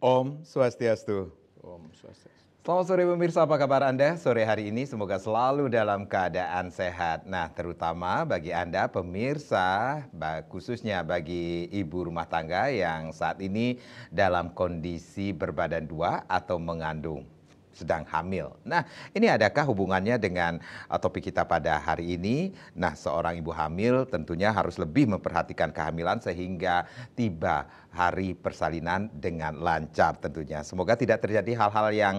Om Swastiastu. Om Swastiastu. Selamat sore pemirsa, apa kabar Anda? Sore hari ini semoga selalu dalam keadaan sehat. Nah, terutama bagi Anda pemirsa, khususnya bagi ibu rumah tangga yang saat ini dalam kondisi berbadan dua atau mengandung, sedang hamil. Nah, ini adakah hubungannya dengan topik kita pada hari ini? Nah, seorang ibu hamil tentunya harus lebih memperhatikan kehamilan sehingga tiba hari persalinan dengan lancar tentunya. Semoga tidak terjadi hal-hal yang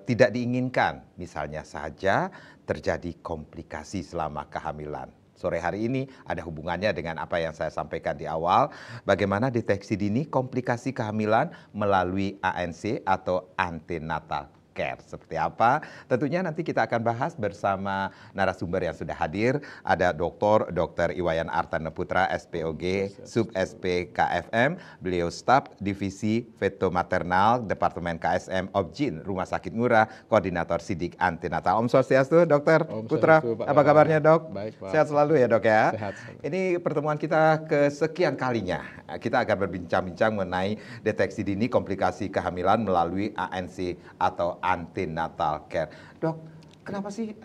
tidak diinginkan. Misalnya saja terjadi komplikasi selama kehamilan. Sore hari ini ada hubungannya dengan apa yang saya sampaikan di awal. Bagaimana deteksi dini komplikasi kehamilan melalui ANC atau antenatal care. Seperti apa? Tentunya nanti kita akan bahas bersama narasumber yang sudah hadir. Ada Dr. Iwayan Artana Putra, SPOG, Sub SP KFM. Beliau staf Divisi Feto Maternal, Departemen KSM Objin, Rumah Sakit Ngurah, Koordinator Sidik Antenatal. Om Swastiastu, Dokter Putra. Apa kabarnya, Dok? Baik, Pak. Sehat selalu ya, Dok ya? Sehat. Ini pertemuan kita kesekian kalinya. Kita akan berbincang-bincang mengenai deteksi dini komplikasi kehamilan melalui ANC atau antenatal care. Dok, kenapa sih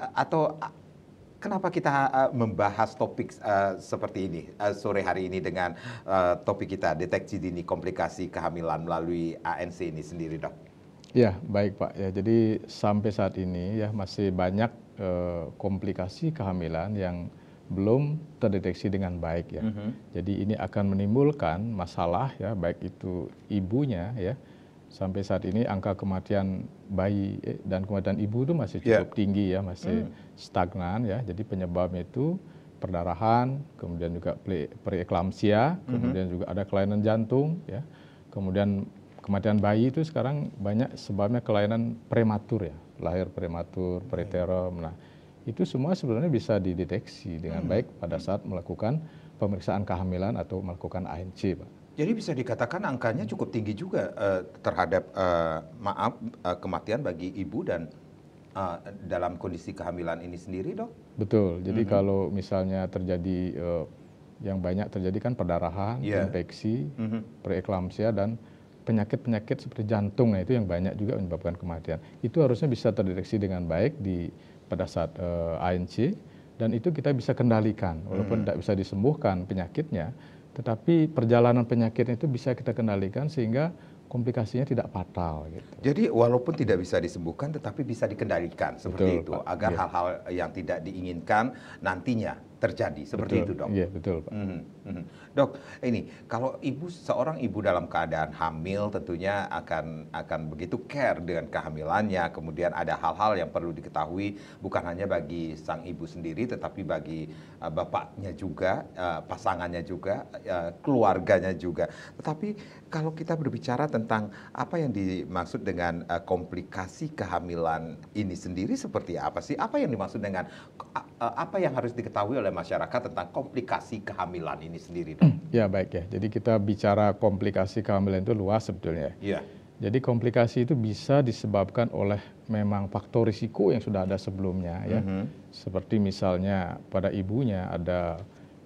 kenapa kita membahas topik seperti ini sore hari ini dengan topik kita deteksi dini komplikasi kehamilan melalui ANC ini sendiri, Dok? Ya, baik Pak. Ya, jadi sampai saat ini ya masih banyak komplikasi kehamilan yang belum terdeteksi dengan baik ya. Jadi ini akan menimbulkan masalah ya, baik itu ibunya ya. Sampai saat ini angka kematian bayi dan kematian ibu itu masih cukup tinggi ya, masih stagnan ya. Jadi penyebabnya itu perdarahan, kemudian juga preeklamsia, kemudian juga ada kelainan jantung ya. Kemudian kematian bayi itu sekarang banyak sebabnya kelainan prematur ya, lahir prematur, preterum. Nah, itu semua sebenarnya bisa dideteksi dengan baik pada saat melakukan pemeriksaan kehamilan atau melakukan ANC, Pak. Jadi bisa dikatakan angkanya cukup tinggi juga terhadap kematian bagi ibu dan dalam kondisi kehamilan ini sendiri, Dok? Betul. Jadi kalau misalnya terjadi yang banyak terjadi kan perdarahan, infeksi, preeklamsia dan penyakit-penyakit seperti jantung, nah itu yang banyak juga menyebabkan kematian. Itu harusnya bisa terdeteksi dengan baik pada saat ANC dan itu kita bisa kendalikan walaupun tidak bisa disembuhkan penyakitnya. Tetapi perjalanan penyakitnya itu bisa kita kendalikan sehingga komplikasinya tidak fatal gitu. Jadi walaupun tidak bisa disembuhkan tetapi bisa dikendalikan seperti itu, Pak. agar hal-hal yang tidak diinginkan nantinya terjadi seperti itu, Dok. Iya, betul, Pak. Dok, ini kalau seorang ibu dalam keadaan hamil tentunya akan begitu care dengan kehamilannya. Kemudian ada hal-hal yang perlu diketahui bukan hanya bagi sang ibu sendiri tetapi bagi bapaknya juga, pasangannya juga, keluarganya juga. Tetapi kalau kita berbicara tentang apa yang dimaksud dengan komplikasi kehamilan ini sendiri seperti apa sih? Apa yang dimaksud dengan apa yang harus diketahui oleh masyarakat tentang komplikasi kehamilan ini sendiri, Dok? Ya, baik ya. Jadi kita bicara komplikasi kehamilan itu luas sebetulnya. Iya. Jadi komplikasi itu bisa disebabkan oleh memang faktor risiko yang sudah ada sebelumnya ya. Seperti misalnya pada ibunya ada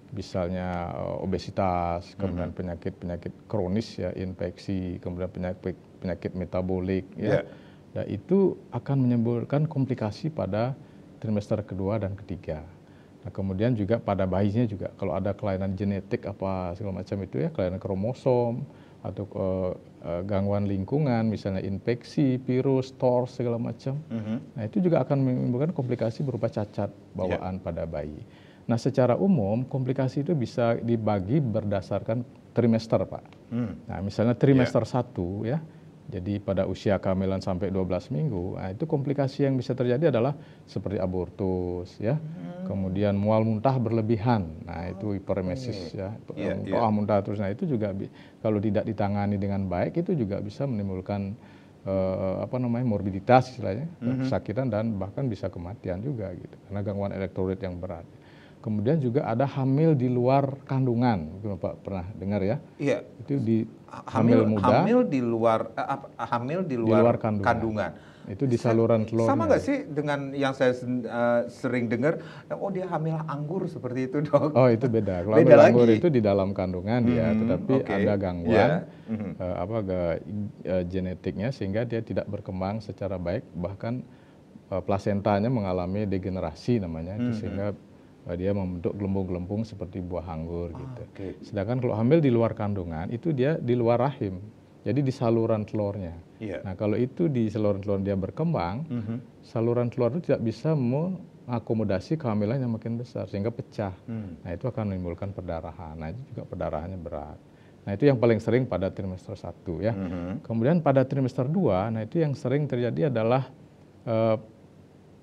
misalnya obesitas, kemudian penyakit-penyakit kronis ya, infeksi, kemudian penyakit metabolik ya. Dan itu akan menimbulkan komplikasi pada trimester kedua dan ketiga. Nah, kemudian juga pada bayinya juga kalau ada kelainan genetik apa segala macam itu ya, kelainan kromosom atau gangguan lingkungan misalnya infeksi, virus, TORS segala macam. Nah, itu juga akan menimbulkan komplikasi berupa cacat bawaan pada bayi. Nah, secara umum komplikasi itu bisa dibagi berdasarkan trimester, Pak. Nah, misalnya trimester 1 ya. Jadi pada usia kehamilan sampai 12 minggu, nah itu komplikasi yang bisa terjadi adalah seperti abortus ya. Kemudian mual muntah berlebihan. Nah, itu hiperemesis ya. Muntah terus. Nah, itu juga kalau tidak ditangani dengan baik itu juga bisa menimbulkan morbiditas istilahnya, kesakitan dan bahkan bisa kematian juga gitu. Karena gangguan elektrolit yang berat. Kemudian juga ada hamil di luar kandungan, Bapak pernah dengar ya? Iya. Itu di hamil di luar kandungan. Itu di saluran telurnya. Sama nggak sih dengan yang saya sering dengar, oh dia hamil anggur seperti itu, Dok? Oh, itu beda. Kalau Beda hamil anggur lagi. itu di dalam kandungan dia, tetapi Oke. ada gangguan Ya. genetiknya sehingga dia tidak berkembang secara baik, bahkan plasentanya mengalami degenerasi namanya, itu sehingga dia membentuk gelembung-gelembung seperti buah anggur gitu. Oke. Sedangkan kalau hamil di luar kandungan itu dia di luar rahim, jadi di saluran telurnya. Iya. Nah kalau itu di saluran telur dia berkembang, saluran telur itu tidak bisa mengakomodasi kehamilan yang makin besar sehingga pecah. Nah itu akan menimbulkan perdarahan. Nah itu juga perdarahannya berat. Nah itu yang paling sering pada trimester 1 ya. Kemudian pada trimester 2, nah itu yang sering terjadi adalah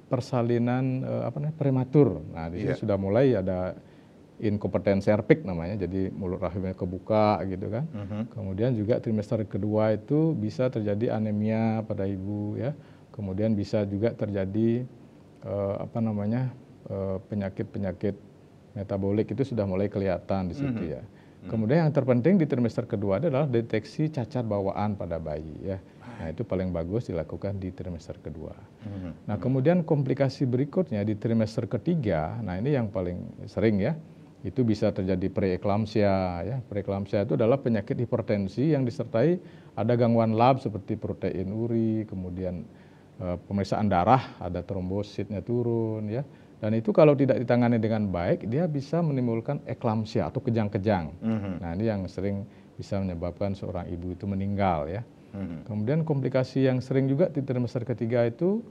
persalinan prematur. Nah di sini sudah mulai ada inkompetensi cervix namanya, jadi mulut rahimnya kebuka gitu kan. Kemudian juga trimester kedua itu bisa terjadi anemia pada ibu ya. Kemudian bisa juga terjadi penyakit-penyakit metabolik itu sudah mulai kelihatan di situ ya. Kemudian yang terpenting di trimester kedua adalah deteksi cacat bawaan pada bayi ya. Nah itu paling bagus dilakukan di trimester kedua. Nah kemudian komplikasi berikutnya di trimester ketiga, nah ini yang paling sering ya, itu bisa terjadi preeklamsia ya. Preeklamsia itu adalah penyakit hipertensi yang disertai ada gangguan lab seperti protein uri, kemudian pemeriksaan darah, ada trombositnya turun ya. Dan itu kalau tidak ditangani dengan baik, dia bisa menimbulkan eklamsia atau kejang-kejang. Nah ini yang sering bisa menyebabkan seorang ibu itu meninggal ya. Kemudian komplikasi yang sering juga di trimester ketiga itu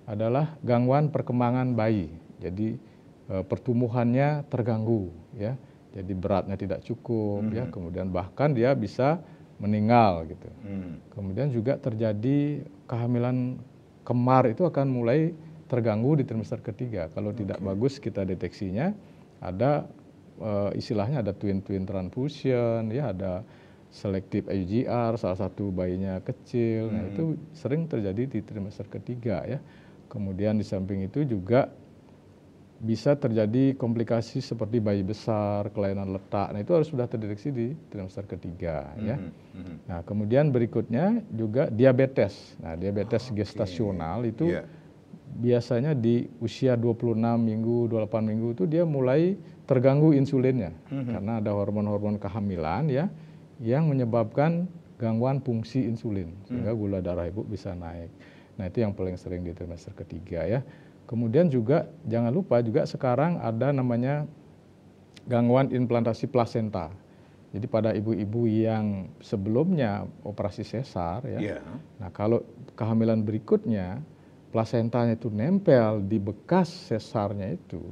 adalah gangguan perkembangan bayi. Jadi pertumbuhannya terganggu ya. Jadi beratnya tidak cukup ya. Kemudian bahkan dia bisa meninggal gitu. Kemudian juga terjadi kehamilan kembar itu akan mulai terganggu di trimester ketiga. Kalau tidak bagus kita deteksinya, ada istilahnya ada twin transfusion ya, ada selective IUGR, salah satu bayinya kecil. Nah itu sering terjadi di trimester ketiga ya. Kemudian di samping itu juga bisa terjadi komplikasi seperti bayi besar, kelainan letak. Nah itu harus sudah terdeteksi di trimester ketiga ya. Nah kemudian berikutnya juga diabetes. Nah diabetes gestasional itu biasanya di usia 26 minggu, 28 minggu itu dia mulai terganggu insulinnya. Karena ada hormon-hormon kehamilan ya yang menyebabkan gangguan fungsi insulin sehingga gula darah ibu bisa naik. Nah itu yang paling sering di trimester ketiga ya. Kemudian juga jangan lupa juga sekarang ada namanya gangguan implantasi plasenta. Jadi pada ibu-ibu yang sebelumnya operasi sesar ya. Nah kalau kehamilan berikutnya plasentanya itu nempel di bekas sesarnya itu,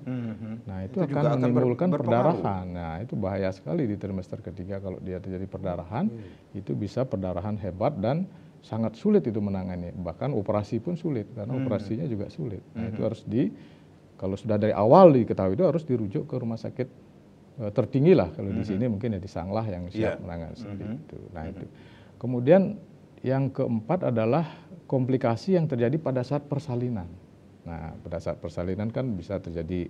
nah itu akan menimbulkan perdarahan. Nah itu bahaya sekali di trimester ketiga kalau dia terjadi perdarahan, itu bisa perdarahan hebat dan sangat sulit itu menangani. Bahkan operasi pun sulit karena operasinya juga sulit. Nah itu harus kalau sudah dari awal diketahui itu harus dirujuk ke rumah sakit tertinggi lah. Kalau di sini mungkin ya di Sanglah yang siap menangani seperti itu. Nah itu. Kemudian yang keempat adalah komplikasi yang terjadi pada saat persalinan. Nah, pada saat persalinan kan bisa terjadi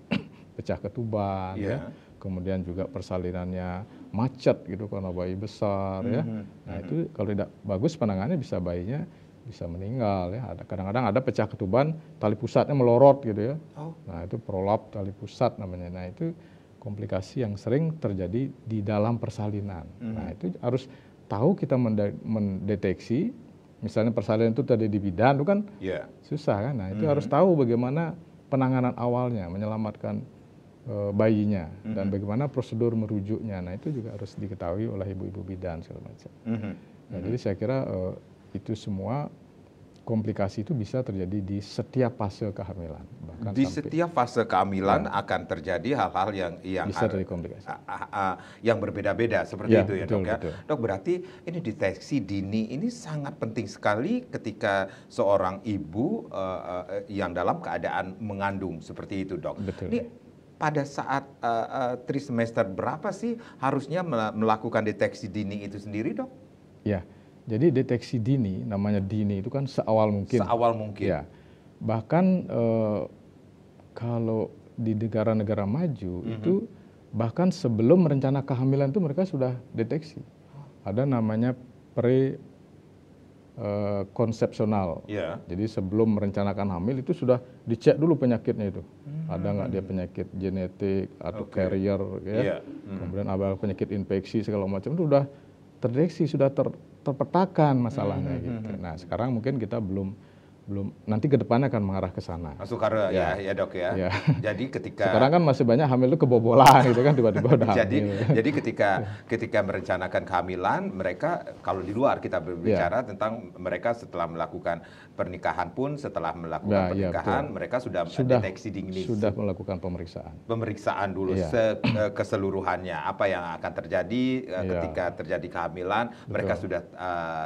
pecah ketuban, ya. Kemudian juga persalinannya macet gitu karena bayi besar, ya. Nah, itu kalau tidak bagus penanganannya bisa bayinya bisa meninggal, ya. Kadang-kadang ada pecah ketuban, tali pusatnya melorot gitu ya. Nah, itu prolap tali pusat namanya. Nah, itu komplikasi yang sering terjadi di dalam persalinan. Nah, itu harus tahu kita mendeteksi. Misalnya persalinan itu tadi di bidan itu kan susah kan. Nah itu harus tahu bagaimana penanganan awalnya, menyelamatkan bayinya dan bagaimana prosedur merujuknya. Nah itu juga harus diketahui oleh ibu-ibu bidan segala macam. Nah, jadi saya kira itu semua komplikasi itu bisa terjadi di setiap fase kehamilan. Bahkan di setiap fase kehamilan akan terjadi hal-hal yang bisa terjadi komplikasi. Yang berbeda-beda seperti itu ya, betul, Dok ya. Betul. Dok, berarti ini deteksi dini ini sangat penting sekali ketika seorang ibu yang dalam keadaan mengandung seperti itu, Dok. Betul. Ini pada saat trimester berapa sih harusnya melakukan deteksi dini itu sendiri, Dok? Ya. Jadi deteksi dini, namanya dini itu kan seawal mungkin. Seawal mungkin. Ya. Bahkan kalau di negara-negara maju itu bahkan sebelum merencana kehamilan itu mereka sudah deteksi. Ada namanya konsepsional. Ya. Jadi sebelum merencanakan hamil itu sudah dicek dulu penyakitnya itu. Ada nggak dia penyakit genetik atau carrier ya. Kemudian ada penyakit infeksi segala macam itu sudah terdeteksi, sudah terpetakan masalahnya gitu. Nah, sekarang mungkin kita belum nanti ke depannya akan mengarah ke sana. Masuk karena ya dok ya. Ya. Jadi ketika sekarang kan masih banyak hamil itu kebobolan gitu kan, tiba-tiba udah hamil. jadi ketika merencanakan kehamilan, mereka kalau di luar kita berbicara tentang mereka setelah melakukan pernikahan pun, setelah melakukan pernikahan mereka sudah deteksi dini, sudah melakukan pemeriksaan dulu keseluruhannya apa yang akan terjadi ketika terjadi kehamilan. Mereka sudah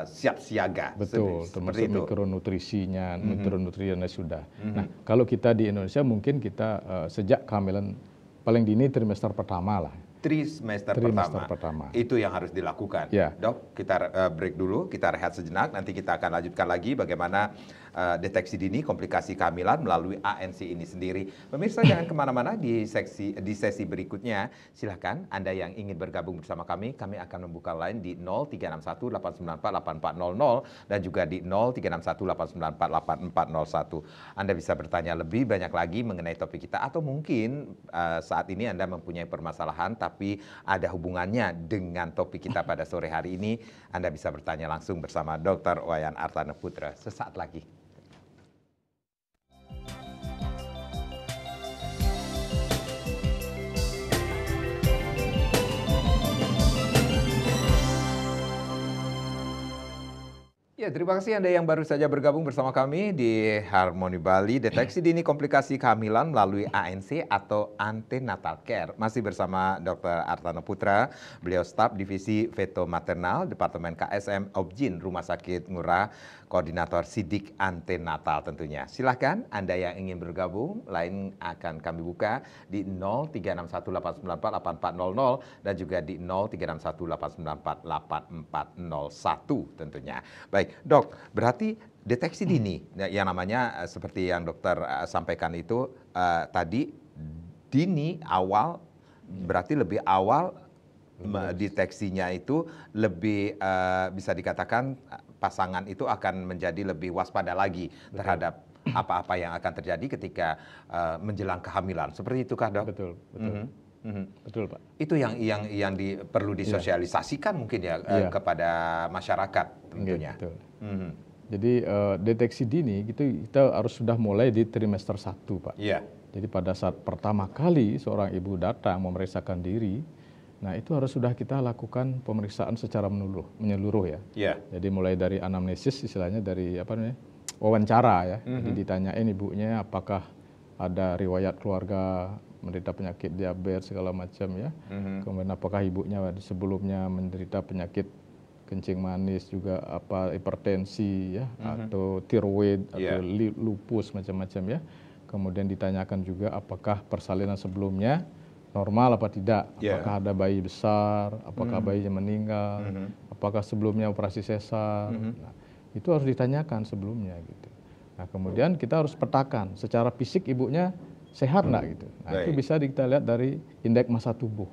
siap siaga. Betul, termasuk mikronutrisinya, mikronutriennya sudah. Nah, kalau kita di Indonesia mungkin kita sejak kehamilan paling dini trimester pertama lah. Trimester pertama. Itu yang harus dilakukan. Dok, kita break dulu, kita rehat sejenak. Nanti kita akan lanjutkan lagi bagaimana deteksi dini komplikasi kehamilan melalui ANC ini sendiri. Pemirsa jangan kemana-mana di sesi berikutnya. Silahkan Anda yang ingin bergabung bersama kami akan membuka line di 0361-894-8400 dan juga di 0361-894-8401. Anda bisa bertanya lebih banyak lagi mengenai topik kita, atau mungkin saat ini Anda mempunyai permasalahan tapi ada hubungannya dengan topik kita pada sore hari ini. Anda bisa bertanya langsung bersama Dr. Wayan Artana Putra sesaat lagi. Ya, terima kasih Anda yang baru saja bergabung bersama kami di Harmoni Bali, deteksi dini komplikasi kehamilan melalui ANC atau Antenatal Care. Masih bersama Dr. Artana Putra, beliau staf divisi Feto Maternal, Departemen KSM Obgyn Rumah Sakit Ngurah, koordinator sidik antenatal tentunya. Silahkan Anda yang ingin bergabung, line akan kami buka di 0361-894-8400 dan juga di 0361-894-8401 tentunya. Baik, Dok, berarti deteksi dini yang namanya seperti yang dokter sampaikan itu tadi, dini awal berarti lebih awal deteksinya itu lebih bisa dikatakan pasangan itu akan menjadi lebih waspada lagi terhadap apa-apa yang akan terjadi ketika menjelang kehamilan. Seperti itukah, Dok? Betul. Betul, Pak. Itu yang perlu disosialisasikan mungkin ya kepada masyarakat tentunya. Betul. Jadi deteksi dini kita harus sudah mulai di trimester 1, Pak. Jadi pada saat pertama kali seorang ibu datang memeriksakan diri, nah itu harus sudah kita lakukan pemeriksaan secara menyeluruh ya. Jadi mulai dari anamnesis, istilahnya dari wawancara ya. Jadi ditanyain ibunya apakah ada riwayat keluarga menderita penyakit diabetes segala macam ya. Kemudian apakah ibunya sebelumnya menderita penyakit kencing manis juga, hipertensi ya, atau tiroid atau lupus macam-macam ya. Kemudian ditanyakan juga apakah persalinan sebelumnya normal apa tidak, apakah ada bayi besar, apakah bayinya meninggal, apakah sebelumnya operasi sesar. Nah, itu harus ditanyakan sebelumnya gitu. Nah, kemudian kita harus petakan secara fisik ibunya sehat nggak gitu. Nah, itu bisa kita lihat dari indeks massa tubuh.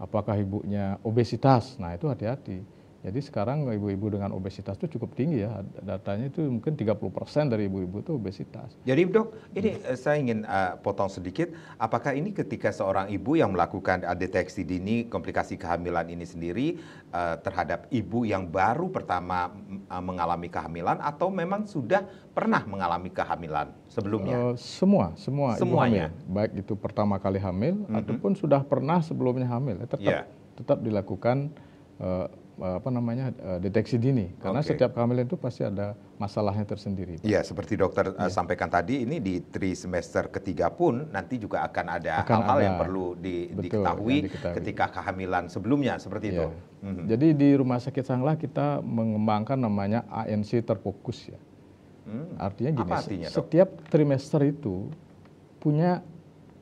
Apakah ibunya obesitas? Nah, itu hati-hati. Jadi sekarang ibu-ibu dengan obesitas itu cukup tinggi ya, datanya itu mungkin 30% dari ibu-ibu itu obesitas. Jadi Dok, ini saya ingin potong sedikit, apakah ini ketika seorang ibu yang melakukan deteksi dini komplikasi kehamilan ini sendiri terhadap ibu yang baru pertama mengalami kehamilan atau memang sudah pernah mengalami kehamilan sebelumnya? Semuanya. Baik itu pertama kali hamil ataupun sudah pernah sebelumnya hamil, tetap dilakukan deteksi dini, karena setiap kehamilan itu pasti ada masalahnya tersendiri. Iya, seperti dokter sampaikan tadi, ini di trimester ketiga pun nanti juga akan ada hal-hal yang perlu diketahui ketika kehamilan sebelumnya, seperti itu. Jadi di Rumah Sakit Sanglah kita mengembangkan namanya ANC terfokus ya. Artinya gini, setiap trimester itu punya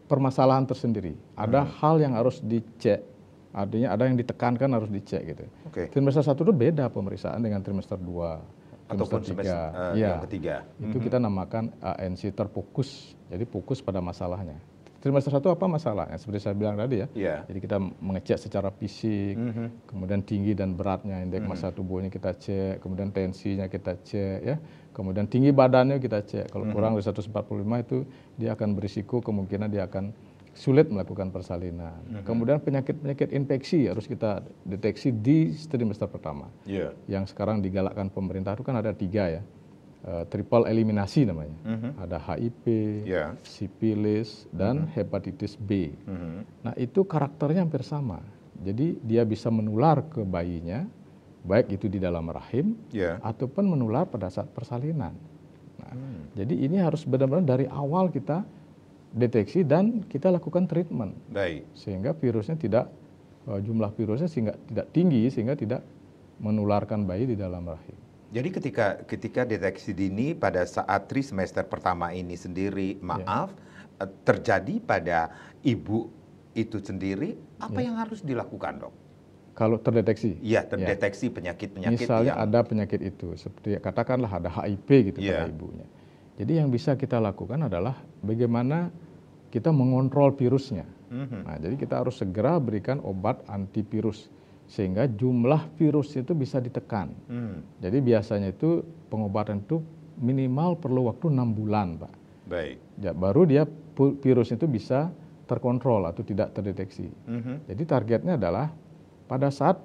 permasalahan tersendiri. Ada hal yang harus dicek. Artinya ada yang ditekankan harus dicek gitu. Trimester 1 itu beda pemeriksaan dengan trimester 2, ataupun yang ketiga. Itu kita namakan ANC terfokus. Jadi fokus pada masalahnya. trimester 1 apa masalahnya? Seperti saya bilang tadi ya. Iya. Jadi kita mengecek secara fisik, kemudian tinggi dan beratnya, indeks massa tubuhnya kita cek, kemudian tensinya kita cek ya. Kemudian tinggi badannya kita cek. Kalau kurang dari 145 itu dia akan berisiko kemungkinan dia akan sulit melakukan persalinan. Kemudian penyakit-penyakit infeksi harus kita deteksi di trimester pertama. Iya. Yang sekarang digalakkan pemerintah itu kan ada 3 ya. Triple eliminasi namanya. Ada HIV, Ya. sipilis, dan hepatitis B. Nah itu karakternya hampir sama. Jadi dia bisa menular ke bayinya, baik itu di dalam rahim, Ya. ataupun menular pada saat persalinan. Nah, jadi ini harus benar-benar dari awal kita deteksi dan kita lakukan treatment. Baik. Sehingga virusnya tidak, jumlah virusnya sehingga tidak tinggi, sehingga tidak menularkan bayi di dalam rahim. Jadi ketika deteksi dini pada saat trimester pertama ini sendiri, terjadi pada ibu itu sendiri, apa yang harus dilakukan, Dok? Kalau terdeteksi? Iya, terdeteksi penyakit-penyakit Misalnya yang ada penyakit itu, seperti katakanlah ada HIV gitu pada Iya. ibunya. Jadi yang bisa kita lakukan adalah bagaimana kita mengontrol virusnya. Nah, jadi kita harus segera berikan obat antivirus sehingga jumlah virus itu bisa ditekan. Jadi biasanya itu pengobatan itu minimal perlu waktu 6 bulan, Pak. Baik. Ya, baru dia virus itu bisa terkontrol atau tidak terdeteksi. Jadi targetnya adalah pada saat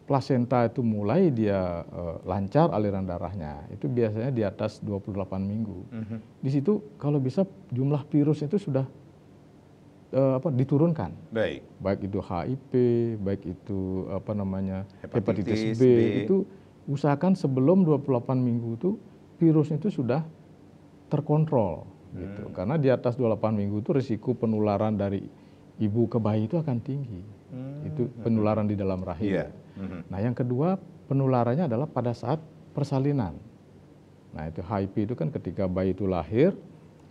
plasenta itu mulai dia lancar aliran darahnya, itu biasanya di atas 28 minggu. Di situ kalau bisa jumlah virus itu sudah diturunkan. Baik. Baik itu HIV, baik itu hepatitis B, B. itu usahakan sebelum 28 minggu itu virusnya itu sudah terkontrol gitu. Karena di atas 28 minggu itu risiko penularan dari ibu ke bayi itu akan tinggi. Itu penularan di dalam rahim. Iya. Nah, yang kedua penularannya adalah pada saat persalinan. Nah, itu HIV itu kan ketika bayi itu lahir,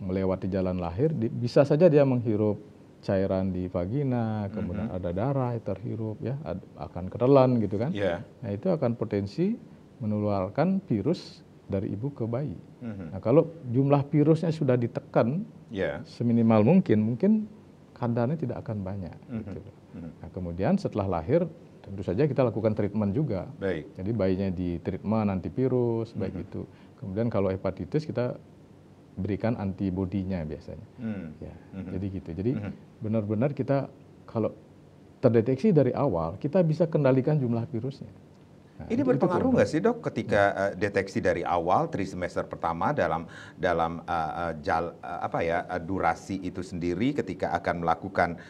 melewati jalan lahir, bisa saja dia menghirup cairan di vagina, kemudian ada darah yang terhirup ya, akan ketelan gitu kan. Iya. Nah, itu akan potensi menularkan virus dari ibu ke bayi. Nah, kalau jumlah virusnya sudah ditekan Ya. seminimal mungkin kadarnya tidak akan banyak. Gitu. Nah, kemudian setelah lahir tentu saja kita lakukan treatment juga. Baik. Jadi bayinya di treatment antivirus, baik itu. Kemudian kalau hepatitis kita berikan antibodinya biasanya. Ya, jadi gitu. Jadi benar-benar kita kalau terdeteksi dari awal, kita bisa kendalikan jumlah virusnya. Nah, Ini itu berpengaruh nggak sih, Dok, ketika deteksi dari awal trimester pertama dalam durasi itu sendiri ketika akan melakukan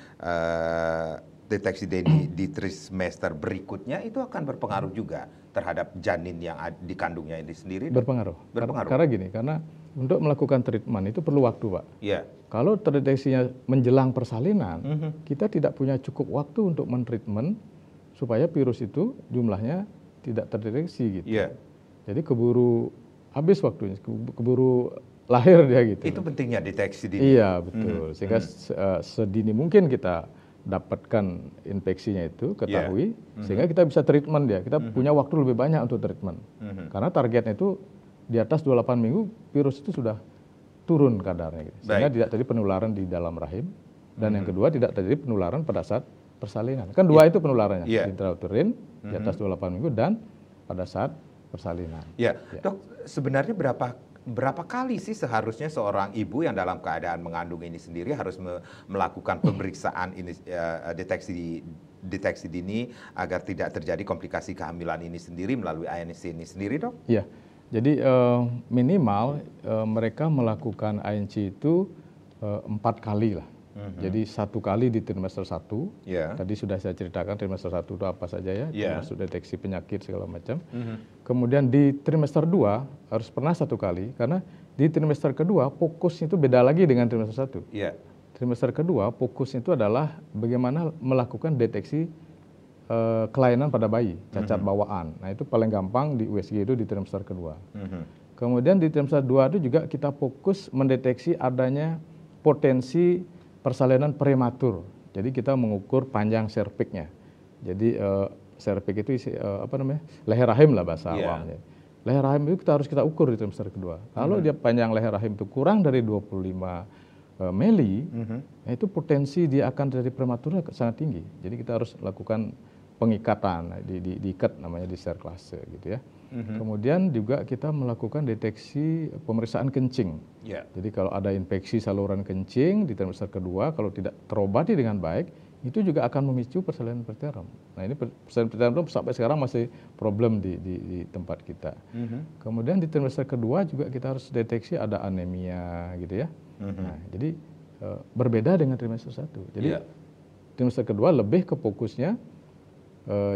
deteksi dini di trimester berikutnya itu akan berpengaruh juga terhadap janin yang dikandungnya ini sendiri? berpengaruh. Berpengaruh. Karena gini, karena untuk melakukan treatment itu perlu waktu, Pak. Iya. Kalau terdeteksinya menjelang persalinan, kita tidak punya cukup waktu untuk mentreatment supaya virus itu jumlahnya tidak terdeteksi gitu. Iya. Jadi keburu habis waktunya, keburu lahir dia gitu. Itu pentingnya deteksi dini. Iya, betul. Sehingga sedini mungkin kita dapatkan infeksinya itu, ketahui, sehingga kita bisa treatment dia. Kita punya waktu lebih banyak untuk treatment. Karena targetnya itu di atas 28 minggu virus itu sudah turun kadarnya. Gitu. Sehingga tidak terjadi penularan di dalam rahim. Dan yang kedua tidak terjadi penularan pada saat persalinan. Kan dua itu penularannya, intrauterin di atas 28 minggu dan pada saat persalinan. Ya, Dok, sebenarnya berapa kali sih seharusnya seorang ibu yang dalam keadaan mengandung ini sendiri harus melakukan pemeriksaan ini, deteksi dini agar tidak terjadi komplikasi kehamilan ini sendiri melalui ANC ini sendiri, Dok? Iya, jadi minimal mereka melakukan ANC itu 4 kali lah. Jadi 1 kali di trimester 1, tadi sudah saya ceritakan trimester 1 itu apa saja ya, termasuk deteksi penyakit segala macam. Kemudian di trimester 2 harus pernah 1 kali, karena di trimester kedua fokusnya itu beda lagi dengan trimester 1. Trimester kedua fokusnya itu adalah bagaimana melakukan deteksi kelainan pada bayi, cacat bawaan. Nah itu paling gampang di USG itu di trimester kedua. Kemudian di trimester 2 itu juga kita fokus mendeteksi adanya potensi persalinan prematur. Jadi kita mengukur panjang serviksnya. Jadi serviks itu leher rahim lah bahasa awamnya. Leher rahim itu harus kita ukur di trimester kedua. Kalau dia panjang leher rahim itu kurang dari 25 meli, nah itu potensi dia akan terjadi prematurnya sangat tinggi. Jadi kita harus lakukan pengikatan, diikat namanya di serklase gitu ya. Kemudian juga kita melakukan deteksi pemeriksaan kencing. Jadi kalau ada infeksi saluran kencing di trimester kedua, kalau tidak terobati dengan baik, itu juga akan memicu persalinan preterum. Nah ini persalinan preterum sampai sekarang masih problem di tempat kita. Kemudian di trimester kedua juga kita harus deteksi ada anemia gitu ya. Nah jadi berbeda dengan trimester 1. Jadi trimester kedua lebih ke fokusnya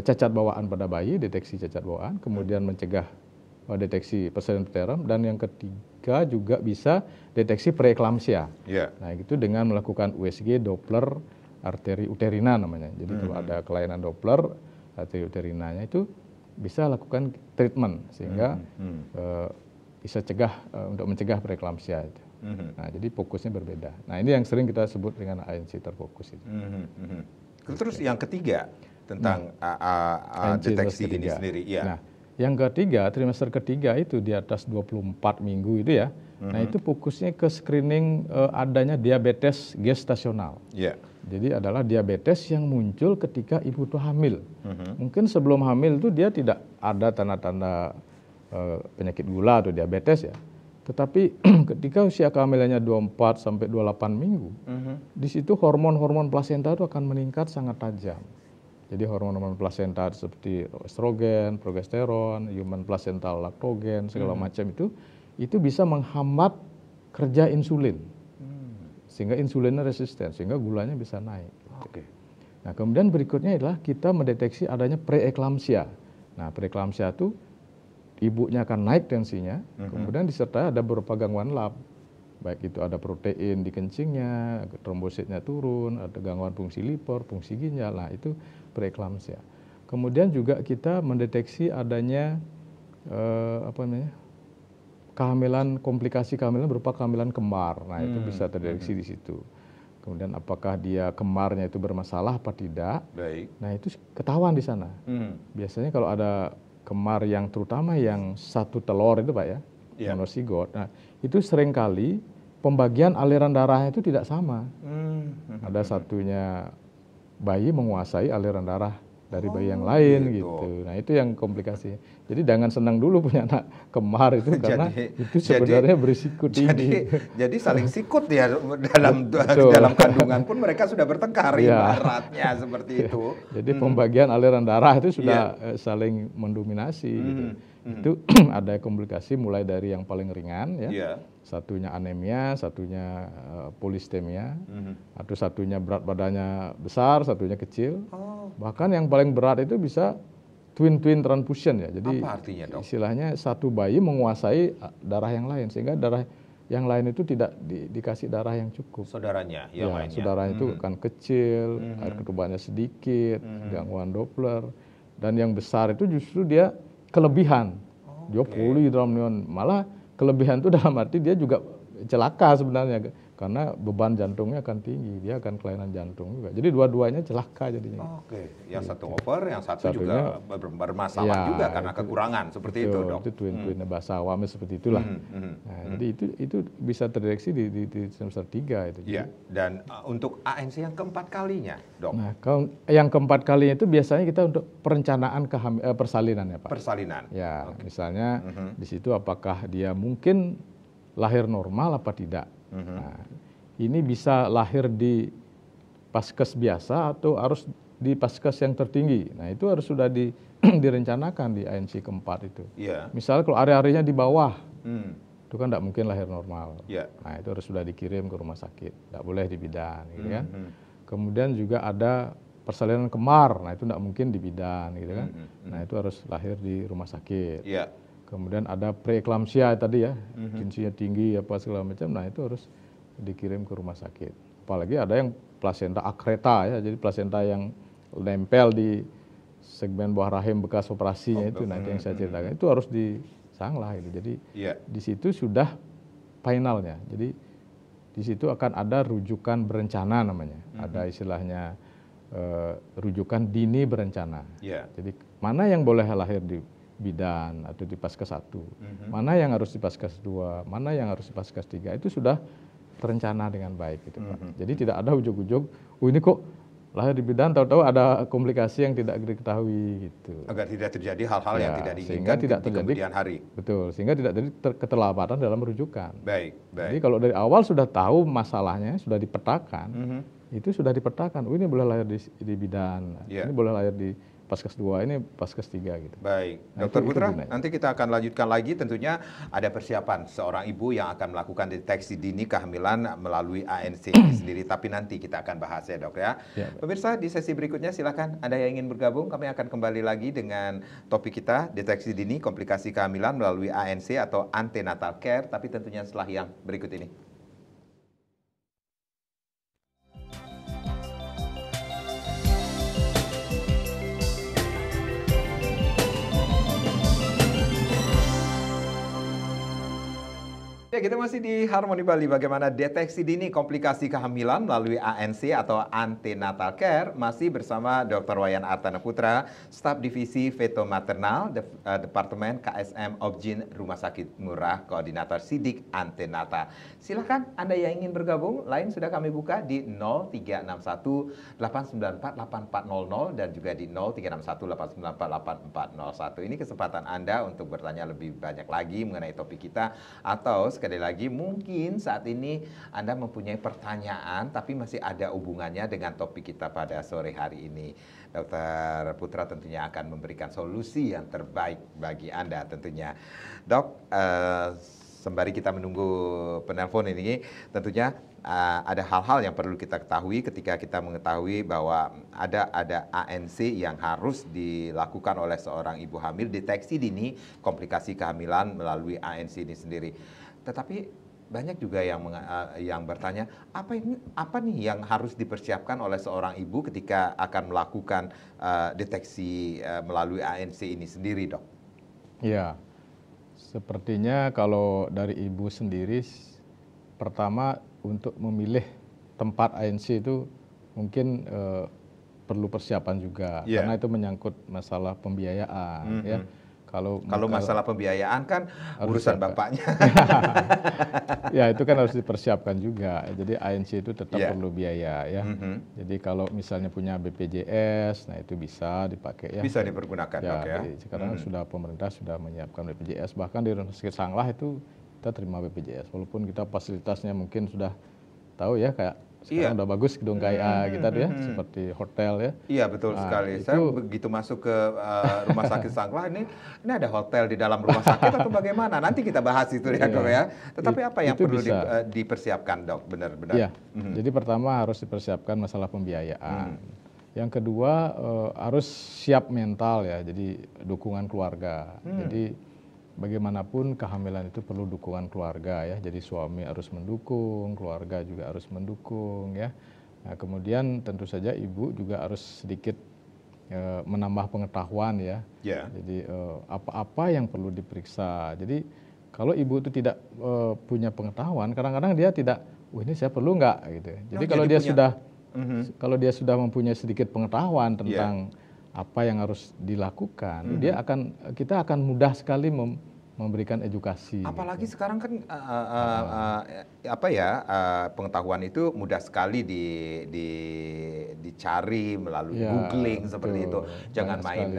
cacat bawaan pada bayi, deteksi cacat bawaan, kemudian mencegah deteksi persalinan preterum, dan yang ketiga juga bisa deteksi preeklamsia. Nah itu dengan melakukan USG Doppler arteri uterina namanya. Jadi kalau ada kelainan Doppler arteri uterinanya itu bisa lakukan treatment sehingga bisa untuk mencegah preeklamsia itu. Nah jadi fokusnya berbeda. Nah ini yang sering kita sebut dengan ANC terfokus itu. Terus yang ketiga tentang deteksi ini sendiri. Nah, yang ketiga, trimester ketiga itu di atas 24 minggu itu ya. Nah, itu fokusnya ke screening adanya diabetes gestasional. Jadi adalah diabetes yang muncul ketika ibu itu hamil. Mungkin sebelum hamil itu dia tidak ada tanda-tanda penyakit gula atau diabetes ya. Tetapi ketika usia kehamilannya 24 sampai 28 minggu, di situ hormon-hormon plasenta itu akan meningkat sangat tajam. Jadi hormon-hormon plasenta seperti estrogen, progesteron, human placental lactogen, segala macam itu bisa menghambat kerja insulin. Sehingga insulinnya resisten, sehingga gulanya bisa naik. Nah, kemudian berikutnya adalah kita mendeteksi adanya preeklamsia. Nah, preeklamsia itu ibunya akan naik tensinya, kemudian disertai ada beberapa gangguan lab. Baik itu ada protein di kencingnya, trombositnya turun, ada gangguan fungsi liver, fungsi ginjal. Nah, itu preeklamsia. Kemudian juga kita mendeteksi adanya kehamilan, komplikasi kehamilan berupa kehamilan kembar. Nah, itu bisa terdeteksi di situ. Kemudian apakah dia kemarnya itu bermasalah apa tidak? Nah, itu ketahuan di sana. Biasanya kalau ada kemar yang terutama yang satu telur itu Pak ya, monozigot. Nah, itu seringkali pembagian aliran darahnya itu tidak sama. Ada satunya bayi menguasai aliran darah dari bayi yang lain gitu. Nah itu yang komplikasi. Jadi jangan senang dulu punya anak kemar itu karena itu sebenarnya berisiko tinggi. Jadi saling sikut ya dalam kandungan pun mereka sudah bertengkar ibaratnya seperti itu. Jadi pembagian aliran darah itu sudah saling mendominasi gitu. Itu ada komplikasi mulai dari yang paling ringan ya. Satunya anemia, satunya polistemia, atau satunya berat badannya besar, satunya kecil. Bahkan yang paling berat itu bisa twin transfusion ya. Jadi apa artinya, Dok? Istilahnya satu bayi menguasai darah yang lain sehingga darah yang lain itu tidak dikasih darah yang cukup. Saudaranya yang lainnya. Saudaranya itu kan kecil, air ketubannya sedikit, gangguan Doppler, dan yang besar itu justru dia kelebihan. Dia polydramnion, malah kelebihan itu dalam arti dia juga celaka sebenarnya karena beban jantungnya akan tinggi, dia akan kelainan jantung juga. Jadi dua-duanya celaka jadinya. Yang satu over, yang satu juga bermasalah juga karena kekurangan seperti itu, Dok. Itu twin bahasa awamnya seperti itulah. Nah, jadi itu bisa terdeteksi di trimester 3 itu. Dan untuk ANC yang keempat kalinya, Dok. Nah, yang keempat kalinya itu biasanya kita untuk perencanaan persalinan ya, Pak. Persalinan. Ya, misalnya di situ apakah dia mungkin lahir normal apa tidak. Nah, ini bisa lahir di paskes biasa atau harus di paskes yang tertinggi. Nah, itu harus sudah direncanakan di ANC keempat itu. Misalnya kalau area-areanya di bawah, itu kan tidak mungkin lahir normal. Nah, itu harus sudah dikirim ke rumah sakit, tidak boleh di bidan, gitu kan. Kemudian juga ada persalinan kemar, nah itu tidak mungkin di bidan, gitu kan. Nah, itu harus lahir di rumah sakit. Kemudian ada preeklamsia tadi ya, tensinya tinggi apa segala macam. Nah itu harus dikirim ke rumah sakit. Apalagi ada yang plasenta akreta ya, jadi plasenta yang nempel di segmen bawah rahim bekas operasinya itu. Nah itu yang saya ceritakan itu harus disanglah itu. Jadi di situ sudah finalnya. Jadi di situ akan ada rujukan berencana namanya. Ada istilahnya rujukan dini berencana. Jadi mana yang boleh lahir di bidan atau di paskes 1, mana yang harus di paskes 2, mana yang harus di paskes 3, itu sudah terencana dengan baik gitu Pak. Jadi tidak ada ujuk-ujuk, oh ini kok lahir di bidan, tahu-tahu ada komplikasi yang tidak diketahui gitu. Agar tidak terjadi hal-hal yang Ya, tidak sehingga diinginkan tidak di terjadi kemudian hari. betul, sehingga tidak terjadi keterlambatan dalam rujukan. Baik, Jadi baik. kalau dari awal sudah tahu masalahnya, sudah dipetakan, itu sudah dipetakan. Oh ini boleh lahir di bidan, Ya. ini boleh lahir di Paskes 2, ini Paskes 3 gitu. Baik, Nah, Dokter itu Putra, gunanya. nanti kita akan lanjutkan lagi. Tentunya ada persiapan seorang ibu yang akan melakukan deteksi dini kehamilan melalui ANC ini sendiri. Tapi nanti kita akan bahas ya dok ya. Ya, Pemirsa, di sesi berikutnya silakan Anda yang ingin bergabung. Kami akan kembali lagi dengan topik kita, deteksi dini komplikasi kehamilan melalui ANC atau antenatal care. Tapi tentunya setelah yang berikut ini. Ya, kita masih di Harmoni Bali. Bagaimana deteksi dini komplikasi kehamilan melalui ANC atau antenatal care masih bersama Dr. Wayan Artana Putra, staf divisi feto maternal, Departemen KSM Obgyn Rumah Sakit Murah, Koordinator Sidik Antenata. Silakan Anda yang ingin bergabung, lain sudah kami buka di 0361 894 8400 dan juga di 0361 894 8401. Ini kesempatan Anda untuk bertanya lebih banyak lagi mengenai topik kita, atau sekali lagi mungkin saat ini Anda mempunyai pertanyaan tapi masih ada hubungannya dengan topik kita pada sore hari ini. Dokter Putra tentunya akan memberikan solusi yang terbaik bagi Anda tentunya. Dok, sembari kita menunggu penelpon ini, tentunya ada hal-hal yang perlu kita ketahui ketika kita mengetahui bahwa ada ANC yang harus dilakukan oleh seorang ibu hamil, deteksi dini komplikasi kehamilan melalui ANC ini sendiri. Tetapi banyak juga yang bertanya, apa nih yang harus dipersiapkan oleh seorang ibu ketika akan melakukan deteksi melalui ANC ini sendiri, dok? Ya, sepertinya kalau dari ibu sendiri, pertama untuk memilih tempat ANC itu mungkin perlu persiapan juga, karena itu menyangkut masalah pembiayaan, ya. Kalau masalah pembiayaan kan urusan bapaknya. Ya itu kan harus dipersiapkan juga. Jadi ANC itu tetap perlu biaya ya. Jadi kalau misalnya punya BPJS, nah itu bisa dipakai ya. Bisa dipergunakan ya, dok ya. Sekarang pemerintah sudah menyiapkan BPJS. Bahkan di Rumah Sakit Sanglah itu kita terima BPJS. Walaupun kita fasilitasnya mungkin sudah tahu ya, kayak sekarang udah bagus gedung KIA kita tuh ya, seperti hotel ya. Iya betul sekali. Saya begitu masuk ke Rumah Sakit Sanglah, ini ada hotel di dalam rumah sakit atau bagaimana? Nanti kita bahas itu ya dok ya. Tetapi apa yang perlu dipersiapkan dok, benar-benar? Iya. Jadi pertama harus dipersiapkan masalah pembiayaan. Yang kedua harus siap mental ya. Jadi dukungan keluarga. Jadi bagaimanapun kehamilan itu perlu dukungan keluarga ya. Jadi suami harus mendukung, keluarga juga harus mendukung ya. Nah, kemudian tentu saja ibu juga harus sedikit menambah pengetahuan ya. Jadi apa-apa yang perlu diperiksa. Jadi kalau ibu itu tidak punya pengetahuan, kadang-kadang dia tidak, ini saya perlu nggak gitu. Jadi kalau dia sudah mempunyai sedikit pengetahuan tentang apa yang harus dilakukan, kita akan mudah sekali memberikan edukasi. Apalagi sekarang kan pengetahuan itu mudah sekali dicari melalui googling seperti itu. Jangan main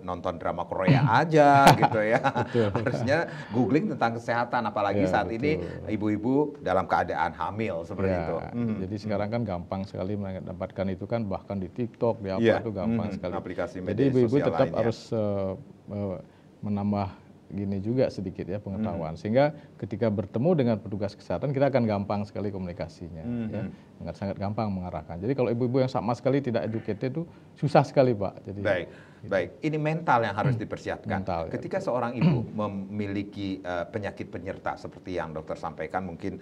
nonton drama Korea aja gitu ya. Harusnya googling tentang kesehatan, apalagi saat ini ibu-ibu dalam keadaan hamil seperti itu. Jadi sekarang kan gampang sekali mendapatkan itu kan, bahkan di TikTok, di apa itu gampang sekali. Aplikasi Jadi media ibu-ibu sosial tetap lainnya harus menambah gini juga sedikit ya pengetahuan, sehingga ketika bertemu dengan petugas kesehatan kita akan gampang sekali komunikasinya, ya, sangat gampang mengarahkan. Jadi kalau ibu-ibu yang sama sekali tidak educated itu susah sekali Pak. Jadi, Baik. Ini mental yang harus dipersiapkan. Ketika seorang ibu memiliki penyakit penyerta seperti yang dokter sampaikan, mungkin